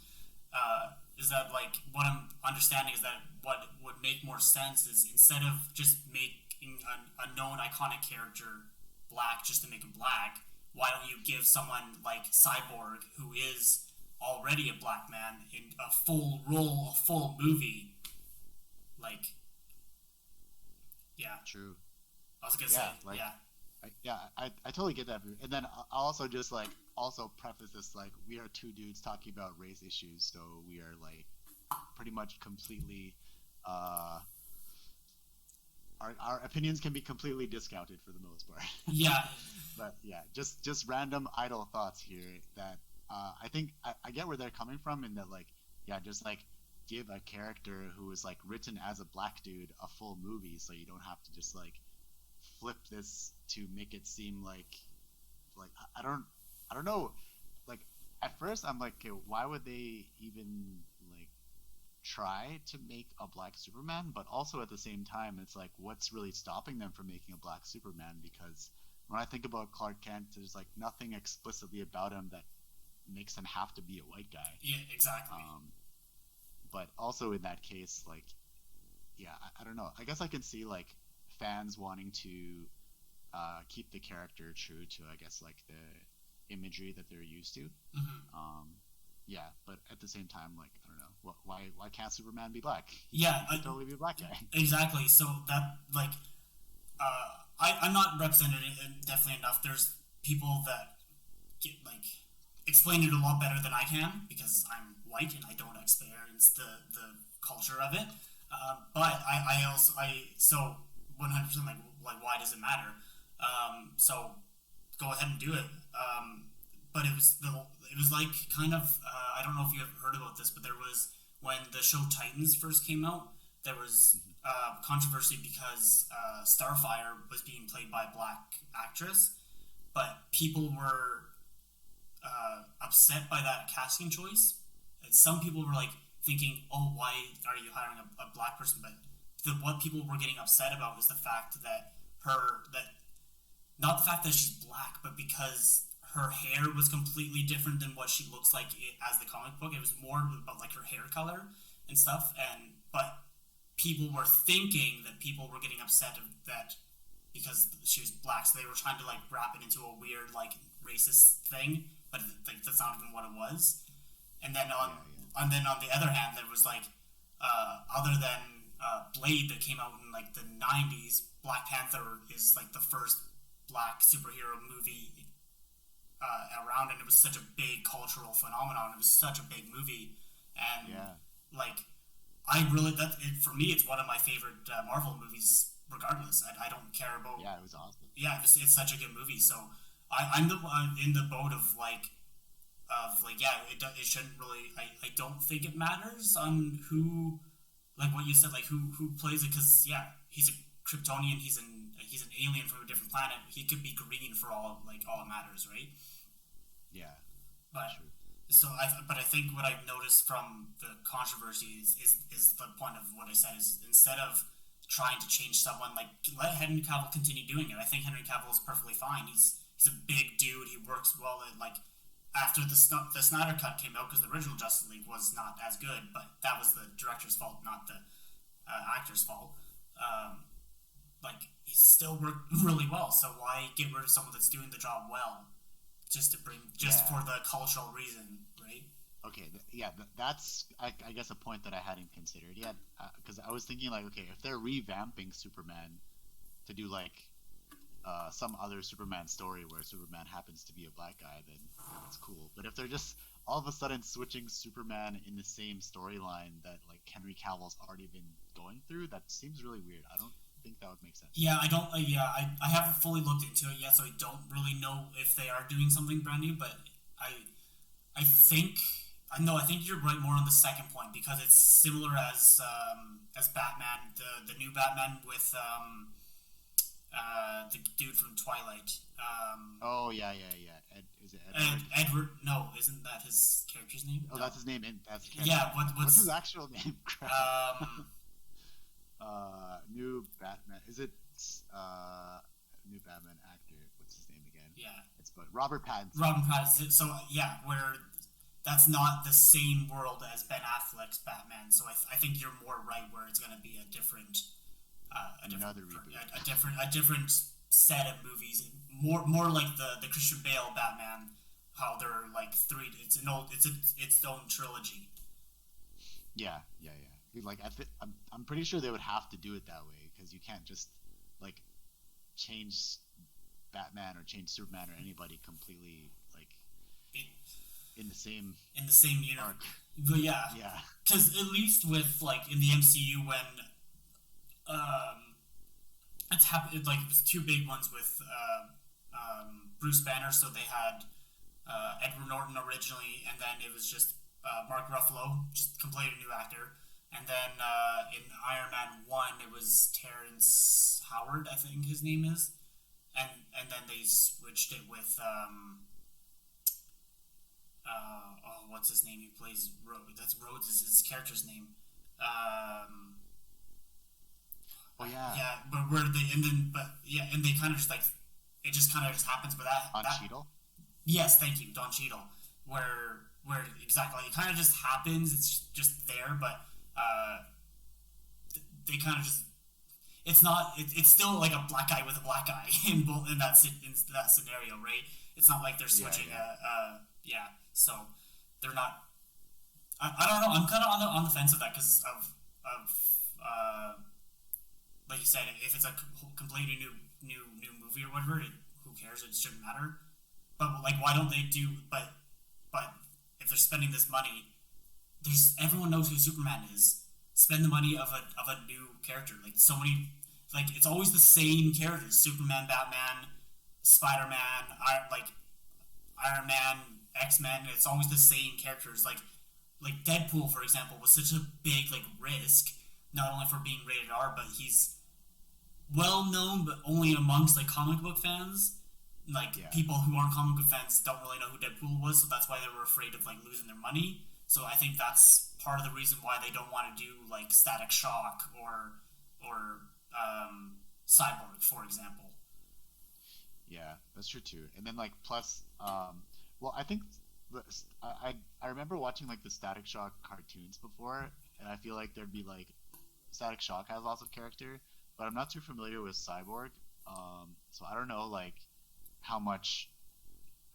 Is that like what I'm understanding is that what would make more sense is instead of just making a known iconic character black just to make him black, why don't you give someone like Cyborg, who is already a black man, in a full role, a full movie? Like, yeah, true. I was gonna say, Yeah, like yeah, I totally get that. And then I'll also just like also preface this like we are two dudes talking about race issues, so we are like pretty much completely uh our opinions can be completely discounted for the most part. yeah, But yeah, just random idle thoughts here that I think I get where they're coming from in that like yeah, just like give a character who is like written as a black dude a full movie so you don't have to just like flip this to make it seem like I don't know. Like at first I'm like, okay, why would they even like try to make a black Superman? But also at the same time, it's like, what's really stopping them from making a black Superman? Because when I think about Clark Kent, there's like nothing explicitly about him that makes him have to be a white guy. Yeah, exactly. But also in that case, like, yeah, I don't know. I guess I can see like fans wanting to keep the character true to, I guess, like the imagery that they're used to. Yeah, but at the same time, like, I don't know, why can't Superman be black? Yeah, He could totally be a black guy. exactly. So that like, I'm not represented definitely enough. There's people that get like explain it a lot better than I can because I'm white and I don't experience the culture of it. But I also so 100% like why does it matter? So go ahead and do it. But it was like kind of I don't know if you have heard about this, but there was when the show Titans first came out, there was controversy because Starfire was being played by a black actress, but people were upset by that casting choice. And some people were like thinking, "Oh, why are you hiring a black person?" But what people were getting upset about was the fact that not the fact that she's black, but because her hair was completely different than what she looks like as the comic book. It was more about like her hair color and stuff. And but people were thinking that people were getting upset of that because she was black, so they were trying to like wrap it into a weird like racist thing, but like that's not even what it was. And then on the other hand, there was like other than Blade that came out in like the '90s, Black Panther is like the first black superhero movie around, and it was such a big cultural phenomenon. It was such a big movie, and like I really for me it's one of my favorite Marvel movies. Regardless, I don't care about. Yeah, it was awesome. Yeah, it's such a good movie. So I'm in the boat of like yeah, it shouldn't really. I don't think it matters on who, like what you said, like who plays it, because yeah, he's a Kryptonian, he's an alien from a different planet. He could be green for all it matters, right? Yeah, but true. So I think what I've noticed from the controversy is the point of what I said is instead of trying to change someone, like let Henry Cavill continue doing it. I think Henry Cavill is perfectly fine. He's a big dude. He works well. And like after the Snyder Cut came out, because the original Justice League was not as good, but that was the director's fault, not the actor's fault. Like he still worked really well. So why get rid of someone that's doing the job well, just for the cultural reason, right? Okay, that's I guess a point that I hadn't considered yet, because I was thinking like, okay, if they're revamping Superman to do like some other Superman story where Superman happens to be a black guy, then that's cool. But if they're just all of a sudden switching Superman in the same storyline that like Henry Cavill's already been going through, that seems really weird. I don't think that would make sense. Yeah, I don't. I haven't fully looked into it yet, so I don't really know if they are doing something brand new. But I think. I think you're right more on the second point, because it's similar as Batman, the new Batman with the dude from Twilight. Oh yeah. Is it Edward? Edward? No, isn't that his character's name? Oh, no. That's his name. That's yeah. What's his actual name? New Batman. Is it new Batman actor? What's his name again? Yeah. It's Robert Pattinson. Robert Pattinson. So yeah, where that's not the same world as Ben Affleck's Batman. So I think you're more right, where it's going to be a different different set of movies. More like the Christian Bale Batman. How they're like three. It's its own trilogy. Yeah. Like I'm pretty sure they would have to do it that way, because you can't just like change Batman or change Superman or anybody completely like in the same universe. But yeah, because at least with like in the MCU when it's happened, like it was two big ones with Bruce Banner, so they had Edward Norton originally, and then it was just Mark Ruffalo, just completely new actor. And then in Iron Man 1, it was Terrence Howard, I think his name is. And then they switched it with what's his name? He plays Rhodes. That's Rhodes is his character's name. Um, Oh yeah, yeah, but where they and then but yeah, and they kind of just like it just kind of just happens. But on that Cheadle. yes, thank you, Don Cheadle. Where exactly it kind of just happens. It's just there, but uh, they kind of just it's not it's still like a black guy with a black guy in that scenario, right? It's not like they're Yeah, switching yeah, yeah, so they're not. I don't know. I'm kind of on the fence of that because of like you said, if it's a completely new movie or whatever, who cares? It shouldn't matter. But like, why don't they do? But if they're spending this money, there's everyone knows who Superman is. Spend the money of a new character. Like so many, like it's always the same characters: Superman, Batman, Spider Man, Iron Man, X Men. It's always the same characters. Like Deadpool, for example, was such a big like risk, not only for being rated R, but he's well known, but only amongst like comic book fans. Like yeah, people who aren't comic book fans don't really know who Deadpool was, so that's why they were afraid of like losing their money. So I think that's part of the reason why they don't want to do like Static Shock or Cyborg, for example. yeah. That's true too. And then like plus, well, I think I remember watching like the Static Shock cartoons before, and I feel like there'd be like Static Shock has lots of character, but I'm not too familiar with Cyborg. So I don't know like how much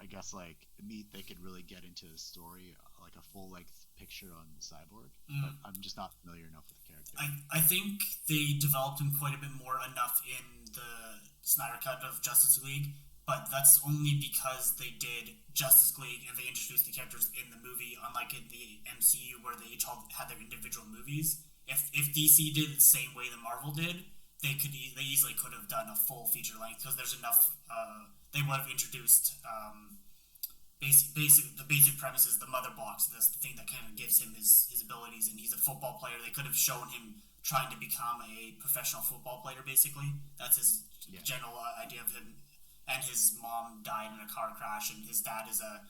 I guess like meat they could really get into the story, like a full length picture on Cyborg. But Mm. I'm just not familiar enough with the character. I think they developed him quite a bit more enough in the Snyder Cut of Justice League, but that's only because they did Justice League and they introduced the characters in the movie, unlike in the MCU where they each all had their individual movies. If DC did it the same way that Marvel did, they easily could have done a full feature length because there's enough. They would have introduced the basic premise is the mother box. That's the thing that kind of gives him his abilities, and he's a football player. They could have shown him trying to become a professional football player. Basically, that's his Yeah, general idea of him. And his mom died in a car crash, and his dad is a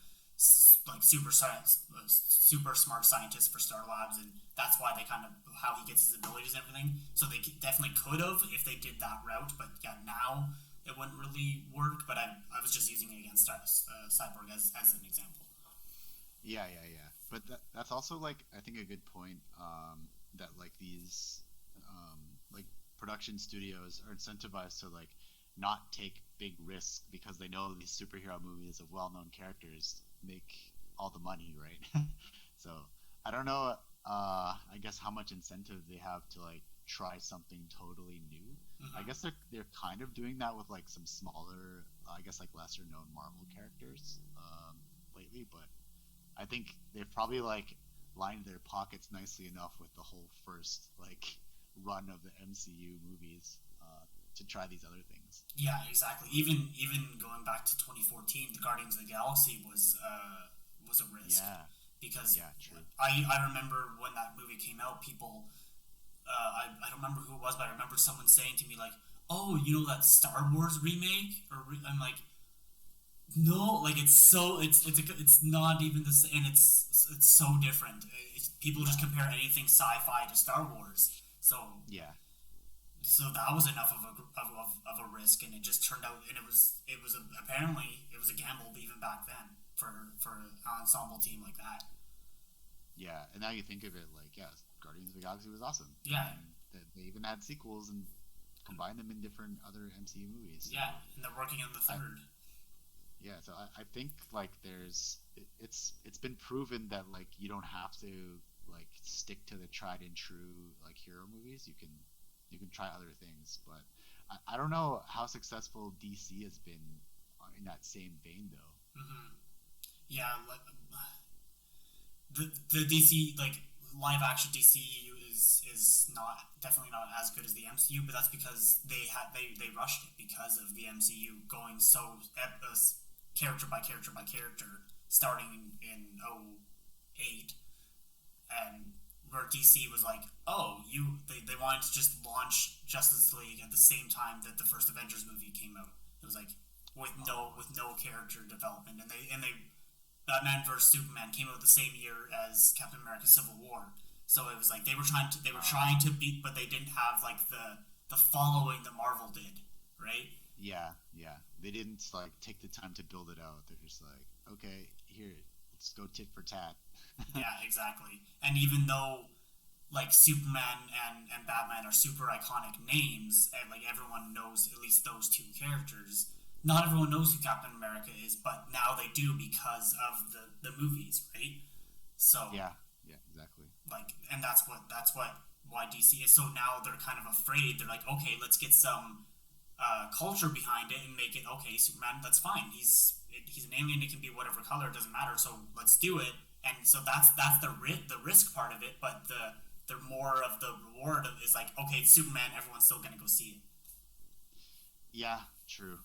like super smart scientist for Star Labs, and that's why they kind of how he gets his abilities and everything. So they definitely could have if they did that route, but yeah, now it wouldn't really work. But I was just using it against Cyborg as an example. yeah, yeah, yeah. But that's also like I think a good point. That like these like production studios are incentivized to like not take big risks because they know these superhero movies of well-known characters make all the money, right? So I don't know. I guess how much incentive they have to like try something totally new. I Mm-hmm. guess they're kind of doing that with like some smaller, I guess like lesser known Marvel characters lately, but I think they've probably like lined their pockets nicely enough with the whole first like run of the MCU movies to try these other things. Yeah, exactly. Even going back to 2014, the Guardians of the Galaxy was a risk Yeah, because yeah, true. I remember when that movie came out, people I don't remember who it was, but I remember someone saying to me like, "Oh, you know that Star Wars remake?" I'm like, "No, like it's not even the same. And it's so different. People just Yeah, compare anything sci-fi to Star Wars, yeah, so that was enough of a risk, and it just turned out, and apparently it was a gamble even back then for an ensemble team like that. yeah. And now you think of it, like, yeah, Guardians of the Galaxy was awesome, Yeah, and they even had sequels and combined them in different other MCU movies. So yeah, and they're working on the I, third. yeah, so I think like it's been proven that like you don't have to like stick to the tried and true like hero movies. You can try other things, but I don't know how successful DC has been in that same vein though. Mm-hmm. Yeah, like, the DC like live action DCU is not definitely not as good as the MCU, but that's because they rushed it because of the MCU going so character by character by character starting in '08 and we're DC was like, oh, they wanted to just launch Justice League at the same time that the first Avengers movie came out. It was like with no character development, and they Batman vs Superman came out the same year as Captain America: Civil War. So it was like they were trying to beat, but they didn't have like the following that Marvel did, right? Yeah, yeah. They didn't like take the time to build it out. They're just like, okay, here, let's go tit for tat. Yeah, exactly. And even though like Superman and Batman are super iconic names, and like everyone knows at least those two characters, not everyone knows who Captain America is, but now they do because of the movies, right? So Yeah, yeah, exactly. like, and that's what why DC is, so now they're kind of afraid. They're like, okay, let's get some culture behind it and make it okay. Superman, that's fine. He's an alien. It can be whatever color. It doesn't matter. So let's do it. And so that's the risk part of it. But the more of the reward is like, okay, it's Superman. Everyone's still gonna go see it. Yeah, true.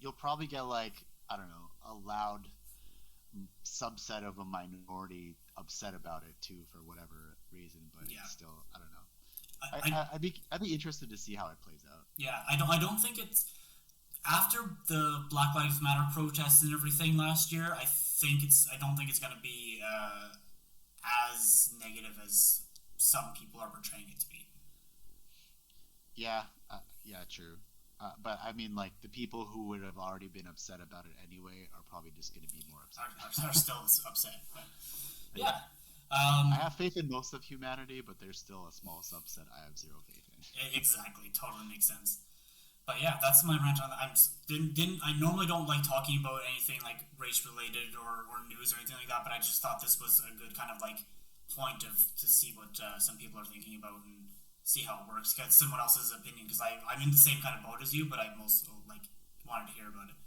You'll probably get like, I don't know, a loud subset of a minority upset about it too for whatever reason, but Yeah. still, I don't know. I I'd be interested to see how it plays out. Yeah, I don't think it's after the Black Lives Matter protests and everything last year. I don't think it's gonna be as negative as some people are portraying it to be. Yeah, yeah, true. But I mean, like the people who would have already been upset about it anyway are probably just going to be more upset. Are still upset, but Yeah. yeah. I have faith in most of humanity, but there's still a small subset I have zero faith in. Exactly, totally makes sense. But yeah, that's my rant on that. I normally don't like talking about anything like race related or news or anything like that, but I just thought this was a good kind of like point of to see what some people are thinking about and see how it works. Get someone else's opinion because I'm in the same kind of boat as you, but I most like wanted to hear about it.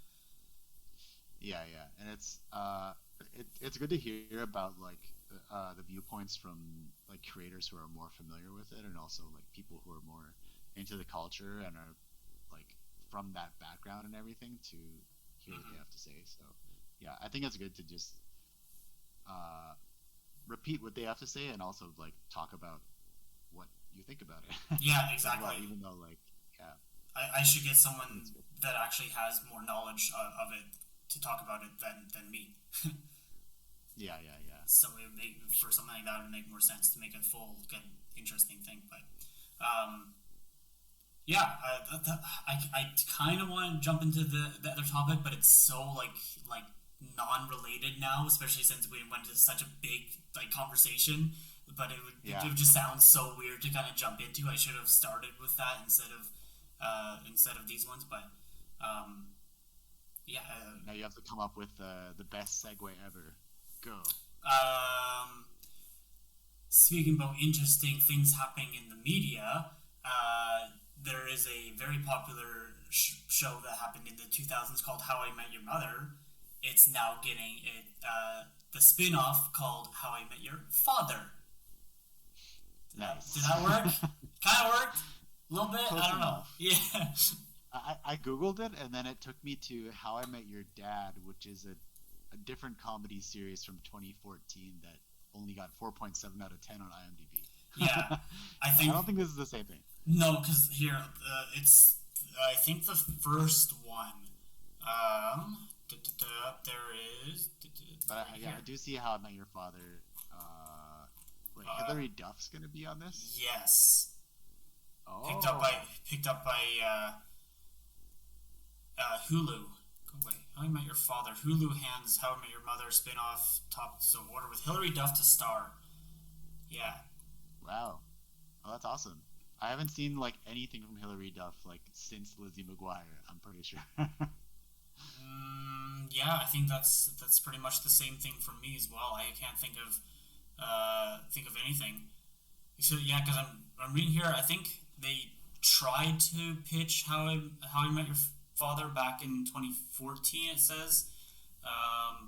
Yeah, yeah, and it's good to hear about like the viewpoints from like creators who are more familiar with it, and also like people who are more into the culture and are like from that background and everything to hear what they have to say. So yeah, I think it's good to just uh, repeat what they have to say and also like talk about what you think about it Yeah, as well. exactly. Even though like yeah, I should get I think someone it's good. that actually has more knowledge of it to talk about it than me. Yeah, yeah, yeah, So it would make for something like that it would make more sense to make a full, good, interesting thing. But um, yeah, I kind of want to jump into the other topic, but it's so like non-related now, especially since we went into such a big like conversation. But yeah. it would just sound so weird to kind of jump into. I should have started with that instead of these ones. But um, yeah, Now you have to come up with the best segue ever. Go. um, speaking about interesting things happening in the media, there is a very popular show that happened in the 2000s called How I Met Your Mother. It's now getting the spin off called How I Met Your Father. Did Nice. that work? Kind of worked. A little bit. Close I don't know. enough. Yeah. I googled it and then it took me to How I Met Your Dad, which is a different comedy series from 2014 that only got 4.7 out of 10 on IMDb. Yeah. I So I think don't think this is the same thing. no, because here it's I think the first one. There is. But Right yeah, here. I do see How I Met Your Father. Wait, Uh, Hillary Duff's gonna be on this? yes. Picked up by Oh, picked up by Hulu. Go away. How I Met Your Father. Hulu hands How I Met Your Mother spin-off top so order with Hillary Duff to star. Yeah. wow. Oh, that's awesome. I haven't seen like anything from Hillary Duff like since Lizzie McGuire. I'm pretty sure. Yeah, I think that's pretty much the same thing for me as well. I can't think of anything. So yeah, because I'm reading here. I think they tried to pitch How I Met Your Father back in 2014. It says,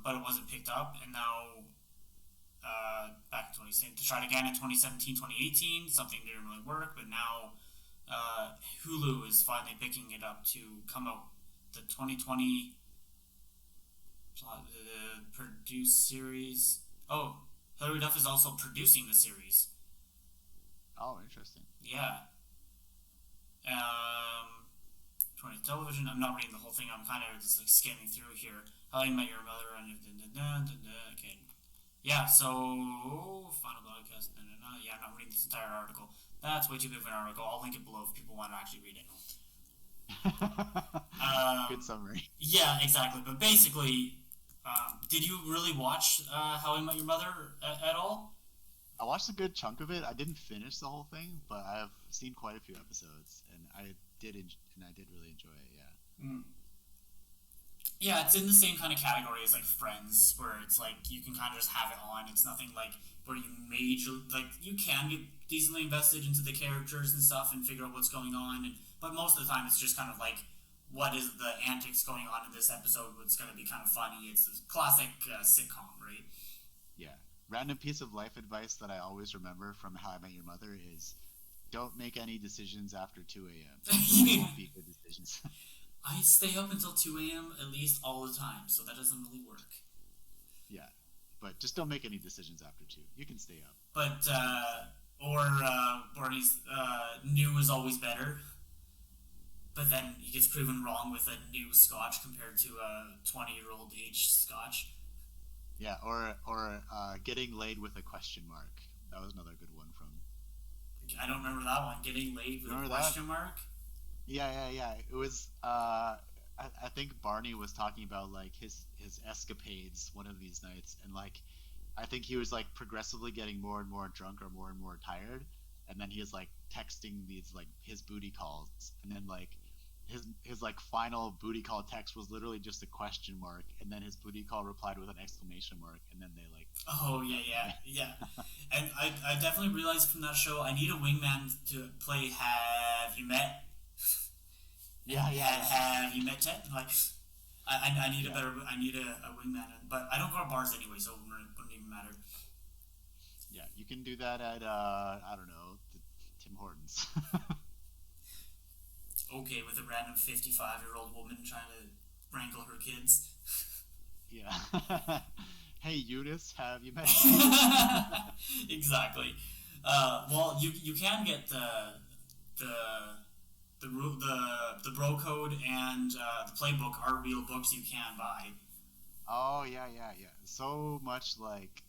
but it wasn't picked up, and now back in 2017 to try it again in 2017, 2018. Something didn't really work, but now Hulu is finally picking it up to come out the 2020 produced series. Oh, Hilary Duff is also producing the series. Oh, interesting. Yeah. 20th television. I'm not reading the whole thing. I'm kind of just like skimming through here. How I Met Your Mother and okay. Yeah. So final broadcast. Yeah, I'm not reading this entire article. That's way too big of an article. I'll link it below if people want to actually read it. Good summary. Yeah, exactly. But basically, did you really watch How I Met Your Mother at all? I watched a good chunk of it. I didn't finish the whole thing, but I've seen quite a few episodes, and I did really enjoy it. Yeah. Mm. Yeah, it's in the same kind of category as like Friends, where it's like you can kind of just have it on. It's nothing like where you can get decently invested into the characters and stuff and figure out what's going on. But most of the time, it's just kind of like what is the antics going on in this episode? What's going to be kind of funny? It's a classic sitcom, right? Yeah. Random piece of life advice that I always remember from How I Met Your Mother is don't make any decisions after 2 a.m. They won't be good decisions. I stay up until 2 a.m. at least all the time, so that doesn't really work. Yeah, but just don't make any decisions after 2. You can stay up. But, Barney's new is always better. But then he gets proven wrong with a new scotch compared to a 20-year-old aged scotch. Yeah, or getting laid with a question mark. That was another good one from. I don't remember that one. Getting laid with a question mark. Yeah. It was. I think Barney was talking about like his escapades one of these nights, and like, I think he was like progressively getting more and more drunk or more and more tired, and then he was like texting these like his booty calls, and then like. His like final booty call text was literally just a question mark, and then his booty call replied with an exclamation mark, and then they like. Oh yeah. And I definitely realized from that show I need a wingman to play Have You Met? Yeah. Have you met Ted? Like, I need a wingman, but I don't go to bars anyway, so it wouldn't even matter. Yeah, you can do that at I don't know, Tim Hortons. Okay, with a random 55-year-old woman trying to wrangle her kids. Yeah. Hey Eunice, have you met? Exactly. Well, you can get the bro code and the playbook are real books you can buy. Oh yeah. So much like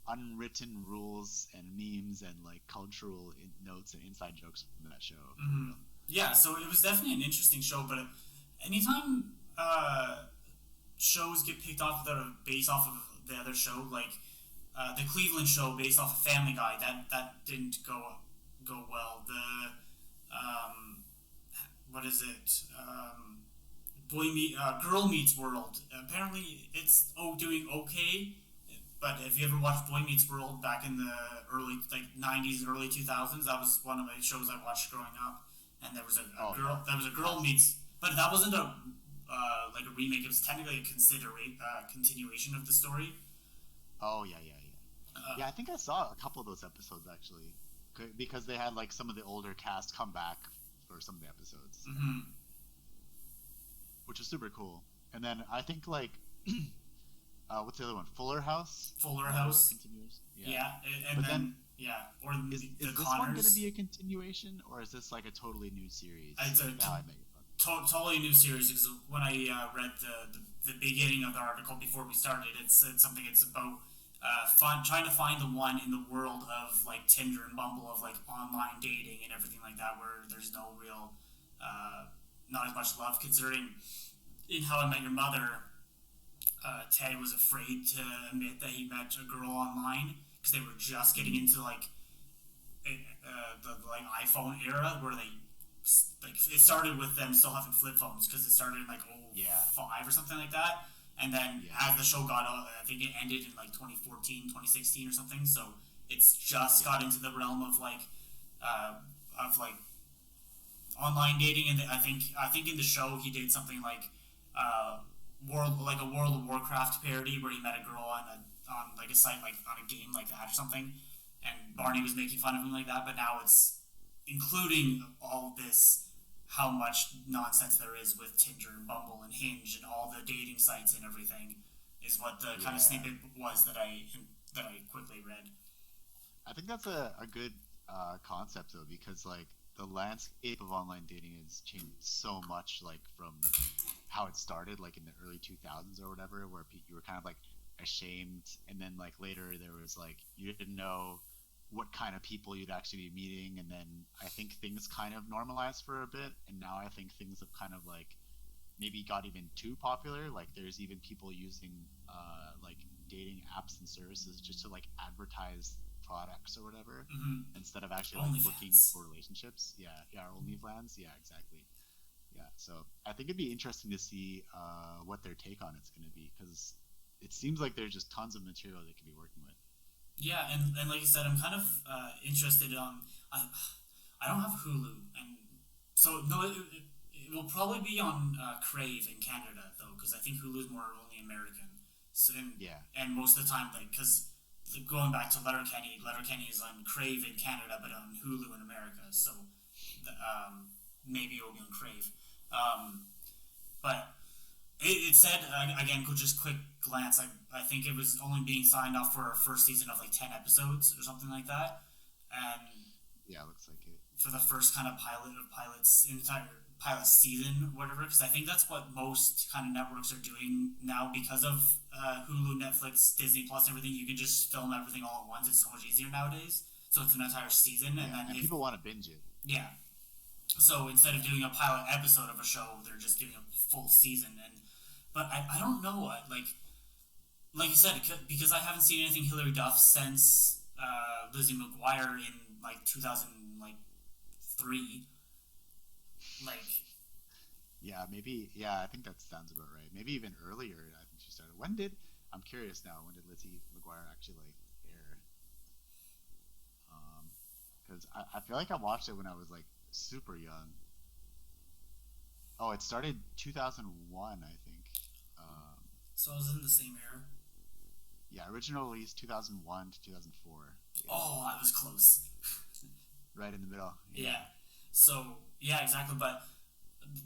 unwritten rules and memes and like cultural notes and inside jokes from that show. Mm-hmm. Yeah, so it was definitely an interesting show, but anytime shows get picked off that are based off of the other show, like the Cleveland show based off of Family Guy, that didn't go well. The what is it? Girl Meets World. Apparently, it's doing okay. But if you ever watched Boy Meets World back in the early '90s, early 2000s, that was one of the shows I watched growing up. And there was a girl meets, but that wasn't a like a remake. It was technically a continuation of the story. Oh yeah. Yeah, I think I saw a couple of those episodes actually, because they had like some of the older cast come back for some of the episodes, which is super cool. And then I think like. What's the other one? Fuller House. Continues. Yeah, and then or is this one going to be a continuation, or is this like a totally new series? It's a totally new series because when I read the beginning of the article before we started, it said something. It's about trying to find the one in the world of like Tinder and Bumble, of like online dating and everything like that, where there's no real, not as much love. Considering in How I Met Your Mother. Ted was afraid to admit that he met a girl online because they were just getting into like the like iPhone era where they like it started with them still having flip phones because it started in like 05 or something like that, and then as the show got I think it ended in like 2014 2016 or something, so it's just got into the realm of like online dating, and I think in the show he did something like a World of Warcraft parody where he met a girl on like a site like on a game like that or something, and Barney was making fun of him like that. But now it's including all this, how much nonsense there is with Tinder and Bumble and Hinge and all the dating sites and everything. is what the kind of Yeah. snippet was that I quickly read. I think that's a good concept though, because like the landscape of online dating has changed so much, like from how it started, like in the early 2000s or whatever, where you were kind of like ashamed, and then like later there was like you didn't know what kind of people you'd actually be meeting, and then I think things kind of normalized for a bit, and now I think things have kind of like maybe got even too popular. Like there's even people using like dating apps and services just to like advertise products or whatever Mm-hmm. instead of actually like looking OnlyFans. for relationships. Yeah, yeah, OnlyFans. Yeah, exactly. Yeah, so I think it'd be interesting to see what their take on it's going to be, because it seems like there's just tons of material they could be working with. Yeah, and like you said, I'm kind of interested on. I don't have Hulu, and so no, it will probably be on Crave in Canada though, because I think Hulu is more only American. So Yeah, and most of the time, like because going back to Letterkenny is on Crave in Canada, but on Hulu in America. So maybe it will be on Crave. Um, but it said again, just quick glance. I think it was only being signed off for a first season of like 10 episodes or something like that, and yeah, looks like it. for the first kind of pilot's entire pilot season, whatever. Because I think that's what most kind of networks are doing now because of Hulu, Netflix, Disney Plus, everything. You can just film everything all at once. It's so much easier nowadays. So it's an entire season, and Yeah, then and if people want to binge it. yeah, so instead of Yeah, doing a pilot episode of a show, they're just doing a full season. And but I don't know what like you said, because I haven't seen anything Hillary Duff since Lizzie McGuire in like 2003. Like, yeah, maybe. Yeah, I think that sounds about right. Maybe even earlier. I think she started. When did? I'm curious now. When did Lizzie McGuire actually like air? Because I feel like I watched it when I was like super young. Oh, it started 2001, I think. Um, so I was in the same era. yeah, original release 2001 to 2004. Yeah, Oh, I was close. right in the middle. Yeah, Yeah. So yeah, exactly. But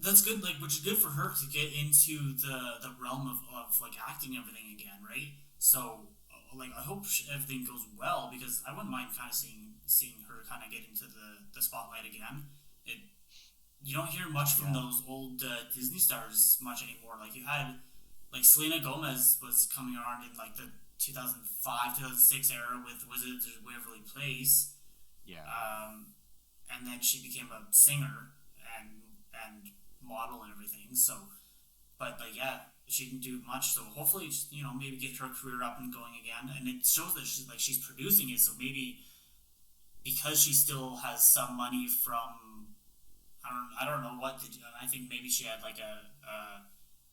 that's good. Like, which is good for her to get into the realm of like acting and everything again, right? So like, I hope everything goes well because I wouldn't mind kind of seeing her kind of get into the spotlight again. It You don't hear much from yeah, those old Disney stars much anymore. Like you had like Selena Gomez was coming around in like the 2005 2006 era with Wizards of Waverly Place, yeah. and then she became a singer and model and everything. So, but yeah, she didn't do much. So hopefully, maybe get her career up and going again. And it shows that she's producing it. So maybe because she still has some money from I don't know what did I think maybe she had like a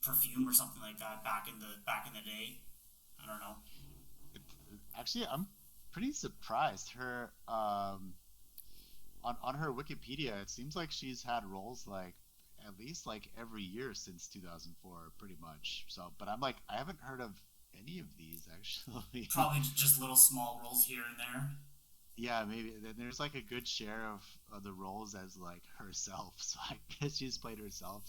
perfume or something like that back in the day. I don't know. It, actually, I'm pretty surprised. Her on her Wikipedia, it seems like she's had roles like at least like every year since 2004, pretty much. So, but I'm like, I haven't heard of any of these actually. Probably just little small roles here and there. Yeah, maybe there's like a good share of the roles as like herself. So I guess she's played herself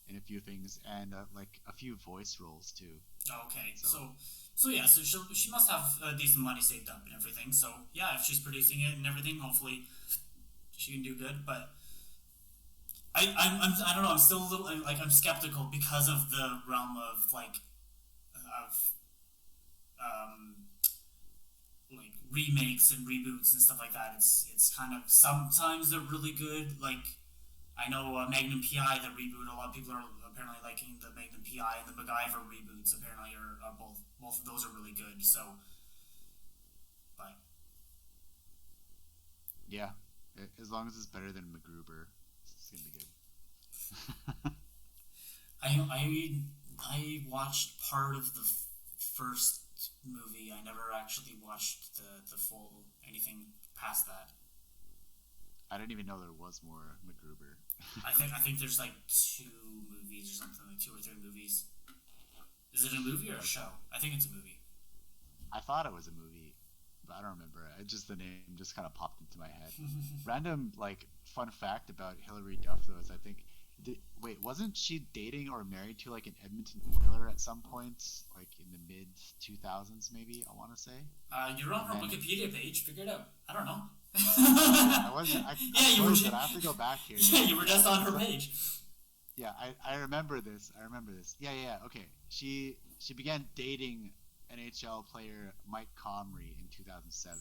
in a few things, and like a few voice roles too. Oh, okay, So so yeah, so she must have decent money saved up and everything. So yeah, if she's producing it and everything, hopefully she can do good. But I don't know. I'm still a little like I'm skeptical because of the realm of of um, like remakes and reboots and stuff like that. It's kind of sometimes they're really good. Like I know Magnum PI, the reboot. A lot of people are apparently liking the Magnum PI and the MacGyver reboots. Apparently, are both of those are really good. So, but yeah, as long as it's better than MacGruber, it's gonna be good. I watched part of the first movie. I never actually watched the full anything past that. I didn't even know there was more MacGruber. I think there's like two movies or something, like two or three movies. Is it a movie or a Okay. show? I think it's a movie. I thought it was a movie, but I don't remember. It just the name just kind of popped into my head. Random like fun fact about Hilary Duff though is I think Wait, wasn't she dating or married to like an Edmonton Oiler at some point, like in the mid 2000s, maybe I want to say? You're on And her then Wikipedia page. Figure it out. I don't know. I was I Yeah, you were. closed it. I have to go back here. Yeah, you were Yeah, just on her so page. yeah, I remember this. I remember this. Yeah, yeah, yeah. Okay. She began dating NHL player Mike Comrie in 2007.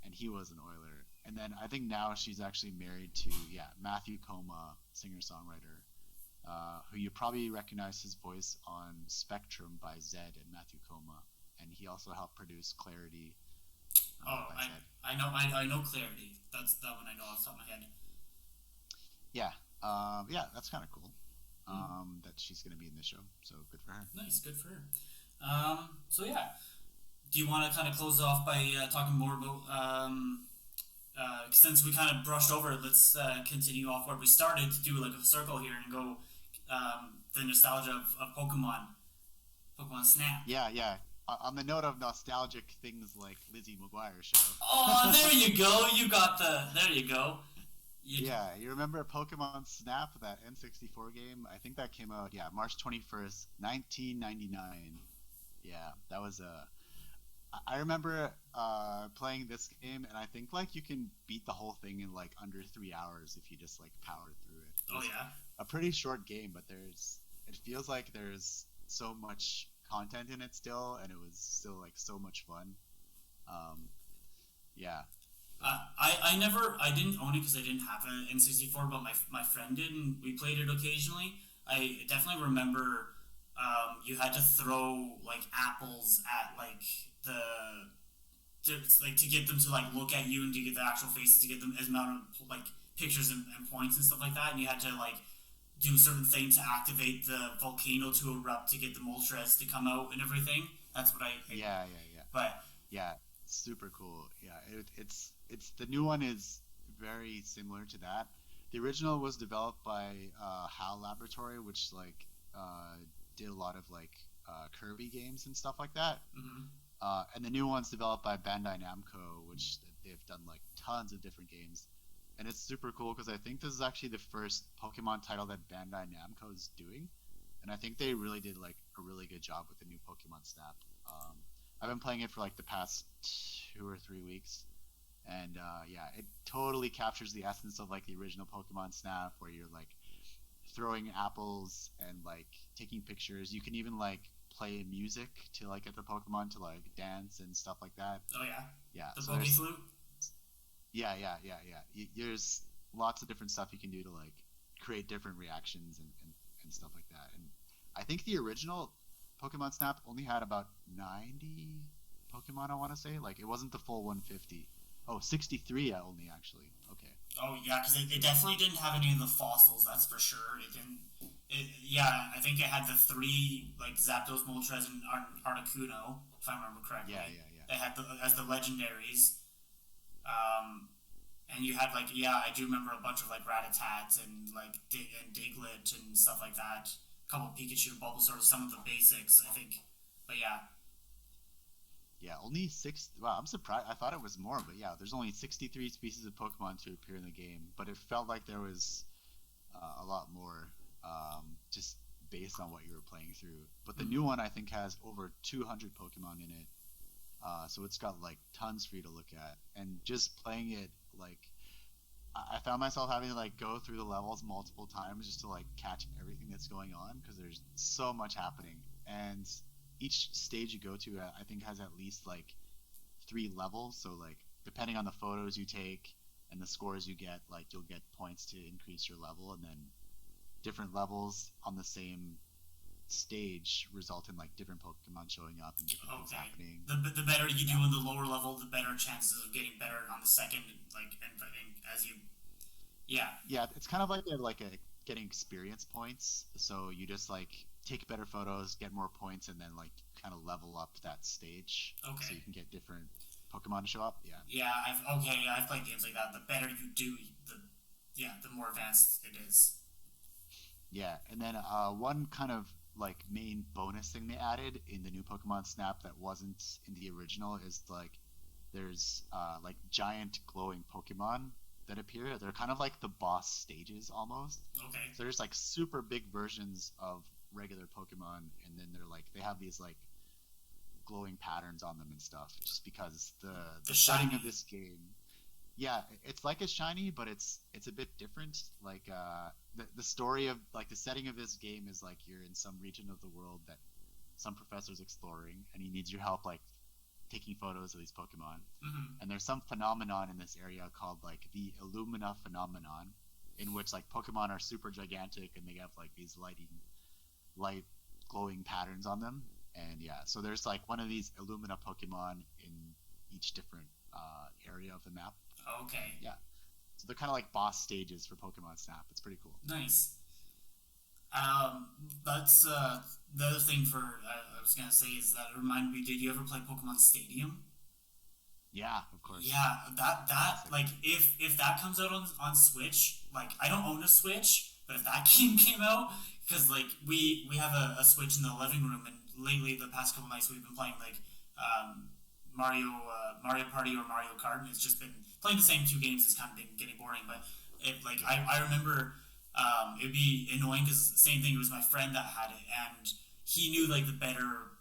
And he was an Oiler. And then I think now she's actually married to Matthew Coma, singer songwriter, who you probably recognize his voice on Spectrum by Zed and Matthew Coma, and he also helped produce Clarity Oh, by Zed. I know Clarity. That's that one I know off the top of my head. Yeah, yeah, that's kind of cool. Mm, That she's gonna be in this show, so good for her. nice, good for her. So yeah, do you want to kind of close off by talking more about since we kind of brushed over it, let's continue off where we started to do like a circle here and go the nostalgia of Pokemon Snap. Yeah, yeah. On the note of nostalgic things like Lizzie McGuire show. Oh, there you go. You got the. There you go. You, Yeah, you remember Pokemon Snap, that N64 game? I think that came out, March 21st, 1999. Yeah, that was a. I remember playing this game, and I think like you can beat the whole thing in like under 3 hours if you just like power through it. It oh was yeah. a pretty short game, but it feels like there's so much content in it still, and it was still like so much fun. Um, yeah, I didn't own it because I didn't have an N64, but my friend did, and we played it occasionally. I definitely remember you had to throw like apples at like the to get them to like look at you and to get the actual faces to get them as amount of like pictures and points and stuff like that, and you had to like do certain things to activate the volcano to erupt to get the Moltres to come out and everything. That's what I yeah, yeah, yeah. but Yeah, super cool. Yeah, it's the new one is very similar to that. The original was developed by HAL Laboratory, which like did a lot of like Kirby games and stuff like that. mhm. And the new one's developed by Bandai Namco, which they've done like tons of different games. And it's super cool because I think this is actually the first Pokemon title that Bandai Namco is doing, and I think they really did like a really good job with the new Pokemon Snap. I've been playing it for like the past 2 or 3 weeks, and yeah, it totally captures the essence of like the original Pokemon Snap, where you're like throwing apples and like taking pictures. You can even like play music to like get the Pokemon to like dance and stuff like that. Oh yeah, Yeah, the so Poke there's Flute. yeah. There's lots of different stuff you can do to like create different reactions and stuff like that. And I think the original Pokemon Snap only had about 90 Pokemon, I want to say. Like, it wasn't the full 150. Oh, 63 only, actually. Okay. Oh yeah, because it definitely didn't have any of the fossils. That's for sure. It didn't. Yeah, I think it had the three like Zapdos, Moltres, and Articuno, if I remember correctly. Yeah. They had the as the legendaries. Um, and you had like I do remember a bunch of like Ratatats and like and Diglett and stuff like that. A couple of Pikachu, Bulbasaur, some of the basics, I think. But yeah, Yeah, only six. Wow, I'm surprised. I thought it was more, but yeah, there's only 63 species of Pokemon to appear in the game. But it felt like there was a lot more, just based on what you were playing through. But the new one, I think, has over 200 Pokemon in it. So it's got like tons for you to look at. And just playing it, like, I found myself having to like go through the levels multiple times just to like catch everything that's going on because there's so much happening. And each stage you go to, I think, has at least like 3 levels. So like depending on the photos you take and the scores you get, like you'll get points to increase your level, and then different levels on the same stage result in like different Pokemon showing up and different things okay. happening. The better you do Yeah, in the lower level, the better chances of getting better on the second. Like and as you, yeah, yeah, it's kind of like a getting experience points. So you just like take better photos, get more points, and then like kind of level up that stage so okay. you can get different Pokemon to show up. Yeah. I've played games like that. The better you do, the more advanced it is. Yeah, and then one kind of like main bonus thing they added in the new Pokemon Snap that wasn't in the original is like there's like giant glowing Pokemon. that appear. They're kind of like the boss stages almost. Okay. So there's like super big versions of regular Pokemon, and then they're like they have these like glowing patterns on them and stuff. Just because The the setting shiny. of this game, yeah, it's like a shiny, but it's a bit different. Like the story of like the setting of this game is like you're in some region of the world that some professor's exploring, and he needs your help like taking photos of these Pokemon. Hmm. And there's some phenomenon in this area called like the Illumina phenomenon, in which like Pokemon are super gigantic and they have like these light glowing patterns on them. And yeah, so there's like one of these Illumina Pokemon in each different area of the map. And Okay. yeah, so they're kind of like boss stages for Pokemon Snap. It's pretty cool. Nice. Um, that's the other thing for I was gonna say is that it reminded me. Did you ever play Pokemon Stadium? Yeah, of course. Yeah, that Classic. like if that comes out on Switch, like I don't own a Switch, but if that game came out, because like we have a Switch in the living room, and lately the past couple nights we've been playing like Mario Party or Mario Kart, and it's just been playing the same two games. It's kind of been getting boring, but it like Yeah. I remember it'd be annoying because same thing. It was my friend that had it, and he knew like the better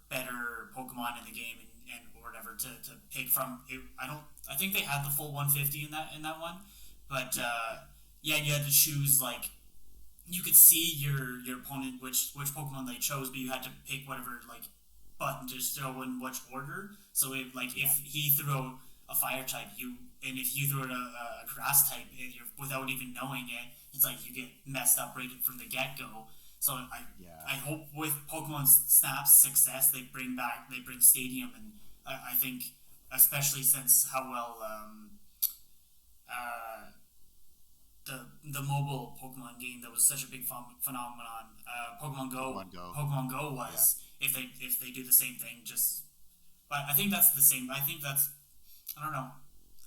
Pokemon in the game, and or whatever to pick from. I don't. I think they had the full 150 in that one, but Yeah. Yeah. yeah, you had to choose like you could see your opponent which Pokemon they chose, but you had to pick whatever like button to throw in which order. So if like Yeah. if he threw a fire type, you and if you threw it a grass type, without even knowing it, it's like you get messed up right from the get go. So Yeah. I hope with Pokemon Snap's success, they bring Stadium, and I think especially since how well uh, the mobile Pokemon game that was such a big phenomenon. Pokemon Go. Pokemon Go Yeah. was if they do the same thing, just but I think that's the same. I think that's I don't know.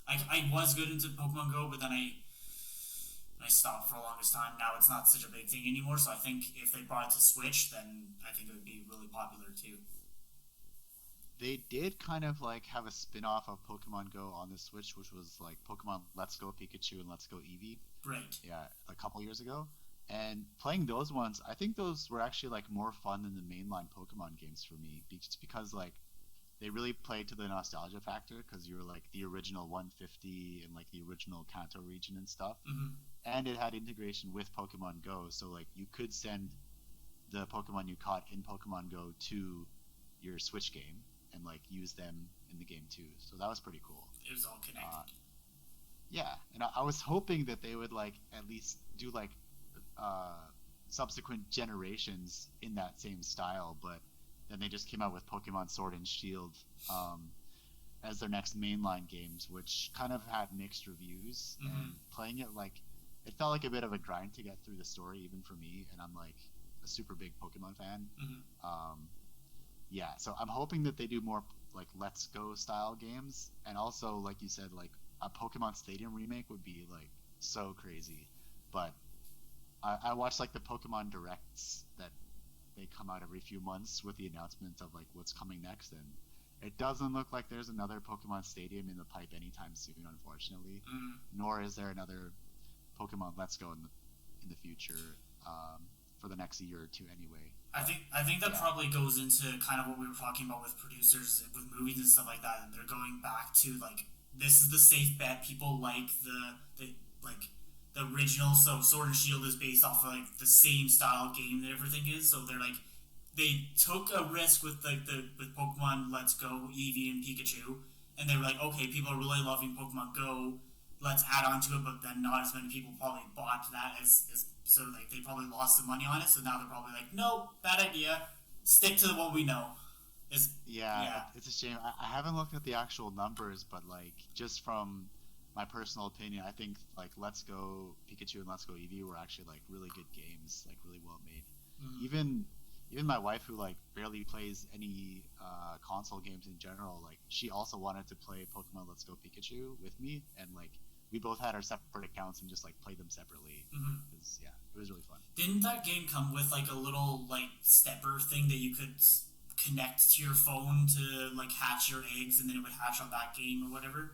I was good into Pokemon Go, but then I stopped for the longest time. Now it's not such a big thing anymore. So I think if they brought it to Switch, then I think it would be really popular too. They did kind of like have a spin-off of Pokemon Go on the Switch, which was like Pokemon Let's Go Pikachu and Let's Go Eevee. Right. Yeah, a couple years ago. And playing those ones, I think those were actually like more fun than the mainline Pokemon games for me, just because like they really played to the nostalgia factor because you were like the original 150 and like the original Kanto region and stuff. Mm-hmm. And it had integration with Pokemon Go, so like you could send the Pokemon you caught in Pokemon Go to your Switch game and like use them in the game too. So that was pretty cool. It was all Uh, connected. yeah, and I was hoping that they would like at least do like uh, subsequent generations in that same style, but then they just came out with Pokemon Sword and Shield as their next mainline games, which kind of had mixed reviews. Mm-hmm. And playing it like it felt like a bit of a grind to get through the story, even for me. And I'm like a super big Pokemon fan. Mm-hmm. Um, yeah, so I'm hoping that they do more like Let's Go style games, and also like you said, like a Pokemon Stadium remake would be like so crazy. But I watch like the Pokemon directs that they come out every few months with the announcement of like what's coming next, and it doesn't look like there's another Pokemon Stadium in the pipe anytime soon, unfortunately. Mm-hmm. Nor is there another Pokemon Let's Go in the future for the next year or two, anyway. But I think that yeah, probably goes into kind of what we were talking about with producers with movies and stuff like that. And they're going back to like this is the safe bet. People like the like the original. So Sword and Shield is based off of like the same style game that everything is. So they're like they took a risk with like the with Pokemon Let's Go, Eevee and Pikachu, and they were like, okay, people are really loving Pokemon Go. Let's add on to it, but then not as many people probably bought that as so like they probably lost some money on it. So now they're probably like, no, bad idea. Stick to what we know. Is yeah, yeah. it's a shame. I haven't looked at the actual numbers, but like just from my personal opinion, I think like Let's Go Pikachu and Let's Go Eevee were actually like really good games, like really well made. Mm. Even even my wife, who like barely plays any console games in general, like she also wanted to play Pokemon Let's Go Pikachu with me, and like we both had our separate accounts and just like played them separately. Mm-hmm. Because yeah, it was really fun. Didn't that game come with like a little like stepper thing that you could connect to your phone to like hatch your eggs, and then it would hatch on that game or whatever?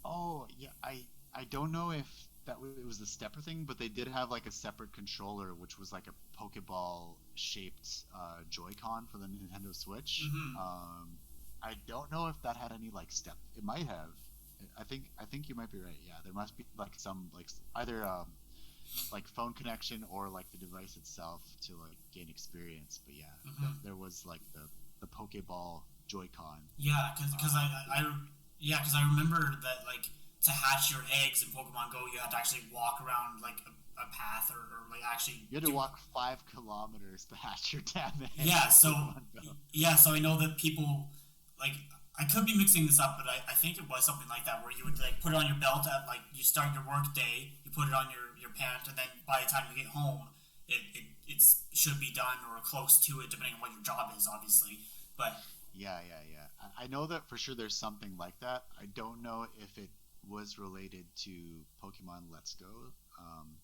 Oh yeah, I I don't know if it was the stepper thing, but they did have like a separate controller, which was like a Pokeball shaped Joy-Con for the Nintendo Switch. Mm-hmm. I don't know if that had any like step. It might have. I think you might be right. Yeah, there must be like some like either like phone connection or like the device itself to like gain experience. But yeah, Mm-hmm. there was like the Pokeball Joy-Con. Yeah, because because I remember that like to hatch your eggs in Pokemon Go, you had to actually walk around like a path or like actually You had to walk 5 kilometers to hatch your damn egg. Yeah, so I know that people like I could be mixing this up, but I think it was something like that where you would like put it on your belt at like you start your work day, you put it on your pant, and then by the time you get home, it should be done or close to it, depending on what your job is, obviously. But Yeah. I know that for sure there's something like that. I don't know if it was related to Pokemon Let's Go,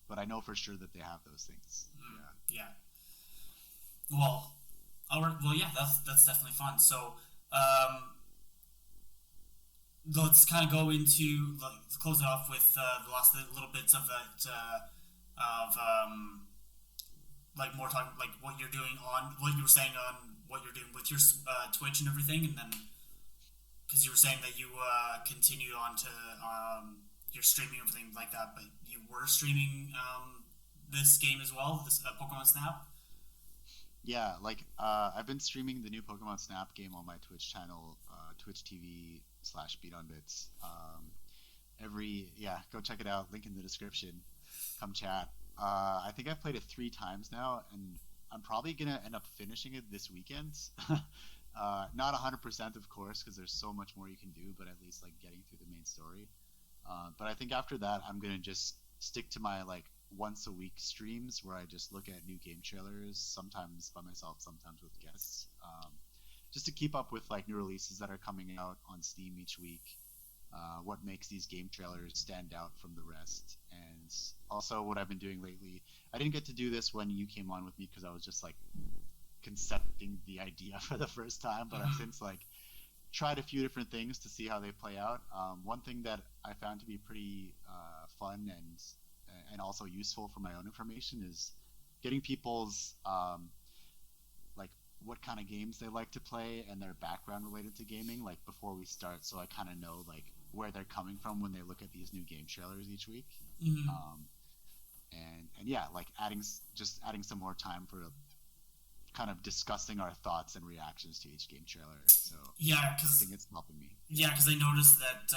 but I know for sure that they have those things. yeah, well, well, yeah, that's definitely fun. So, let's kind of go into let's close it off with the last little bits of that of like more talking like what you're doing on what you were saying on what you're doing with your Twitch and everything, and then because you were saying that you continued on to your streaming and everything like that, but you were streaming this game as well, this Pokemon Snap. Yeah, like I've been streaming the new Pokemon Snap game on my Twitch channel, Twitch TV/BeatOnBits. Go check it out. Link in the description. Come chat. I think I've played it 3 times now, and I'm probably gonna end up finishing it this weekend. Not 100%, of course, because there's so much more you can do, but at least like getting through the main story. But I think after that, I'm gonna just stick to my like once a week streams where I just look at new game trailers, sometimes by myself, sometimes with guests, just to keep up with like new releases that are coming out on Steam each week. What makes these game trailers stand out from the rest, and also what I've been doing lately. I didn't get to do this when you came on with me because I was just like concepting the idea for the first time, but I've since like tried a few different things to see how they play out. One thing that I found to be pretty fun and also useful for my own information is getting people's like what kind of games they like to play and their background related to gaming like before we start, so I kind of know like where they're coming from when they look at these new game trailers each week. Mm-hmm. And yeah, like adding some more time for kind of discussing our thoughts and reactions to each game trailer. So Yeah, I think it's helping me. yeah, because I noticed that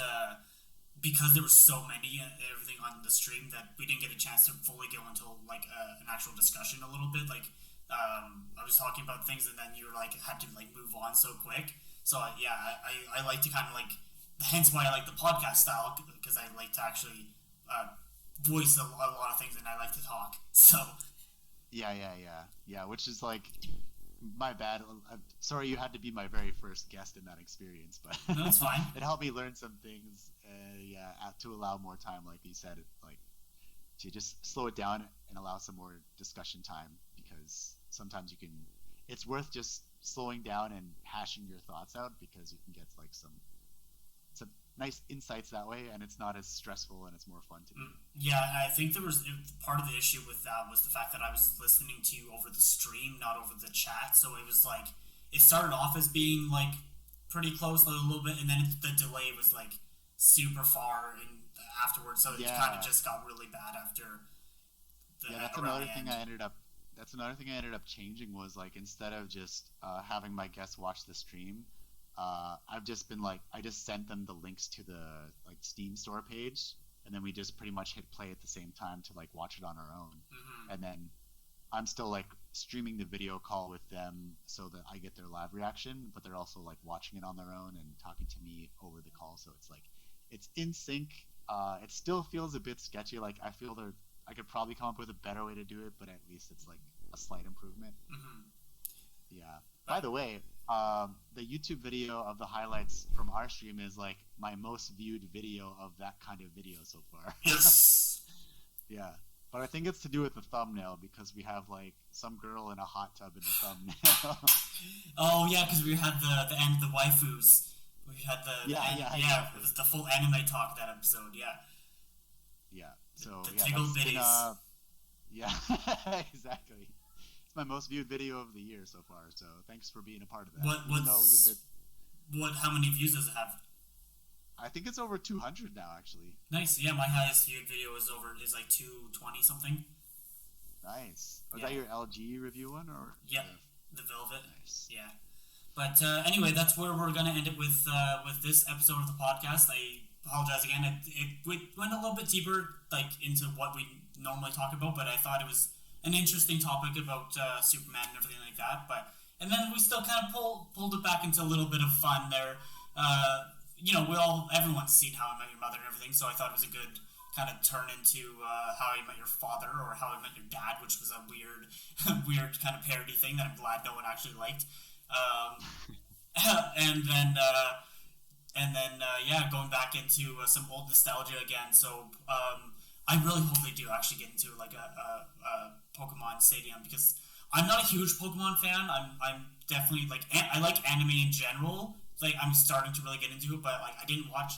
because there were so many and everything on the stream that we didn't get a chance to fully go into like an actual discussion a little bit. Like I was talking about things and then you were like had to like move on so quick. So yeah, I like to kind of like hence why I like the podcast style because I like to actually voice a lot of things and I like to talk. So Yeah, which is like my bad. I'm sorry you had to be my very first guest in that experience, but no, it's fine. It helped me learn some things. To allow more time, like you said, like to just slow it down and allow some more discussion time, because sometimes it's worth just slowing down and hashing your thoughts out, because you can get like some nice insights that way, and it's not as stressful and it's more fun to do. Yeah, I think there was part of the issue with that was the fact that I was listening to you over the stream, not over the chat. So it was like it started off as being like pretty close a little bit, and then the delay was like super far and afterwards. So it kind of just got really bad after. That's another thing I ended up. That's another thing I ended up changing was like instead of just having my guests watch the stream. I've just been like, I just sent them the links to the like Steam store page, and then we just pretty much hit play at the same time to like watch it on our own. Mm-hmm. And then I'm still like streaming the video call with them so that I get their live reaction, but they're also like watching it on their own and talking to me over the call. So it's like, it's in sync. It still feels a bit sketchy. Like I feel I could probably come up with a better way to do it, but at least it's like a slight improvement. Mm-hmm. Yeah. By the way, the YouTube video of the highlights from our stream is like my most viewed video of that kind of video so far. Yes. Yeah, but I think it's to do with the thumbnail, because we have like some girl in a hot tub in the thumbnail. Oh yeah, because we had the end of the waifus. We had the exactly. it was the full anime talk that episode. Yeah. Yeah. So The yeah, Tiggle that's been Bitties. yeah, exactly. It's my most viewed video of the year so far. So thanks for being a part of that. What Even though it was a what's bit, what? How many views does it have? I think it's over 200 now actually. Nice. Yeah, my highest viewed video is like 220 something. Nice. Was Yeah. that your LG review one or? Yep. The Velvet. Nice. Yeah. But anyway, that's where we're gonna end it with this episode of the podcast. I apologize again. We went a little bit deeper, like into what we normally talk about, but I thought it was an interesting topic about Superman and everything like that. But and then we still kind of pulled it back into a little bit of fun there. Everyone's seen How I Met Your Mother and everything, so I thought it was a good kind of turn into How I Met Your Father or How I Met Your Dad, which was a weird, weird kind of parody thing that I'm glad no one actually liked. Um, and then yeah, going back into some old nostalgia again. So I really hope they do actually get into like a Pokemon Stadium because I'm not a huge Pokemon fan. I'm definitely like I like anime in general. Like I'm starting to really get into it, but like I didn't watch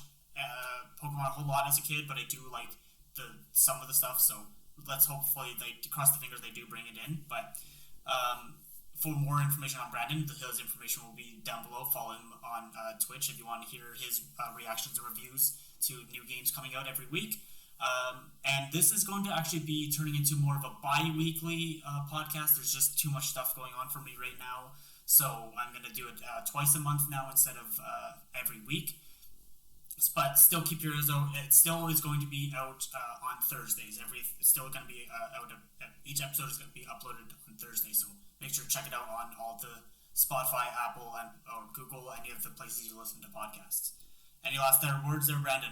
Pokemon a whole lot as a kid, but I do like some of the stuff. So let's hopefully they cross the fingers they do bring it in. But for more information on Brandon, his information will be down below. Follow him on Twitch if you want to hear his reactions or reviews to new games coming out every week. And this is going to actually be turning into more of a bi-weekly podcast. There's just too much stuff going on for me right now. So I'm going to do it twice a month now instead of every week. But still keep your ears out. It still is going to be out on Thursdays. It's still going to be out. Each episode is going to be uploaded on Thursday. So make sure to check it out on all the Spotify, Apple, or Google, any of the places you listen to podcasts. Any last words there, Brandon?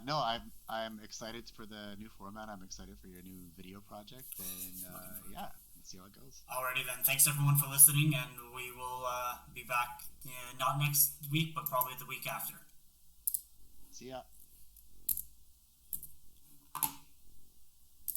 No, I'm excited for the new format. I'm excited for your new video project, and yeah, let's see how it goes. Alrighty then. Thanks everyone for listening, and we will be back not next week, but probably the week after. See ya.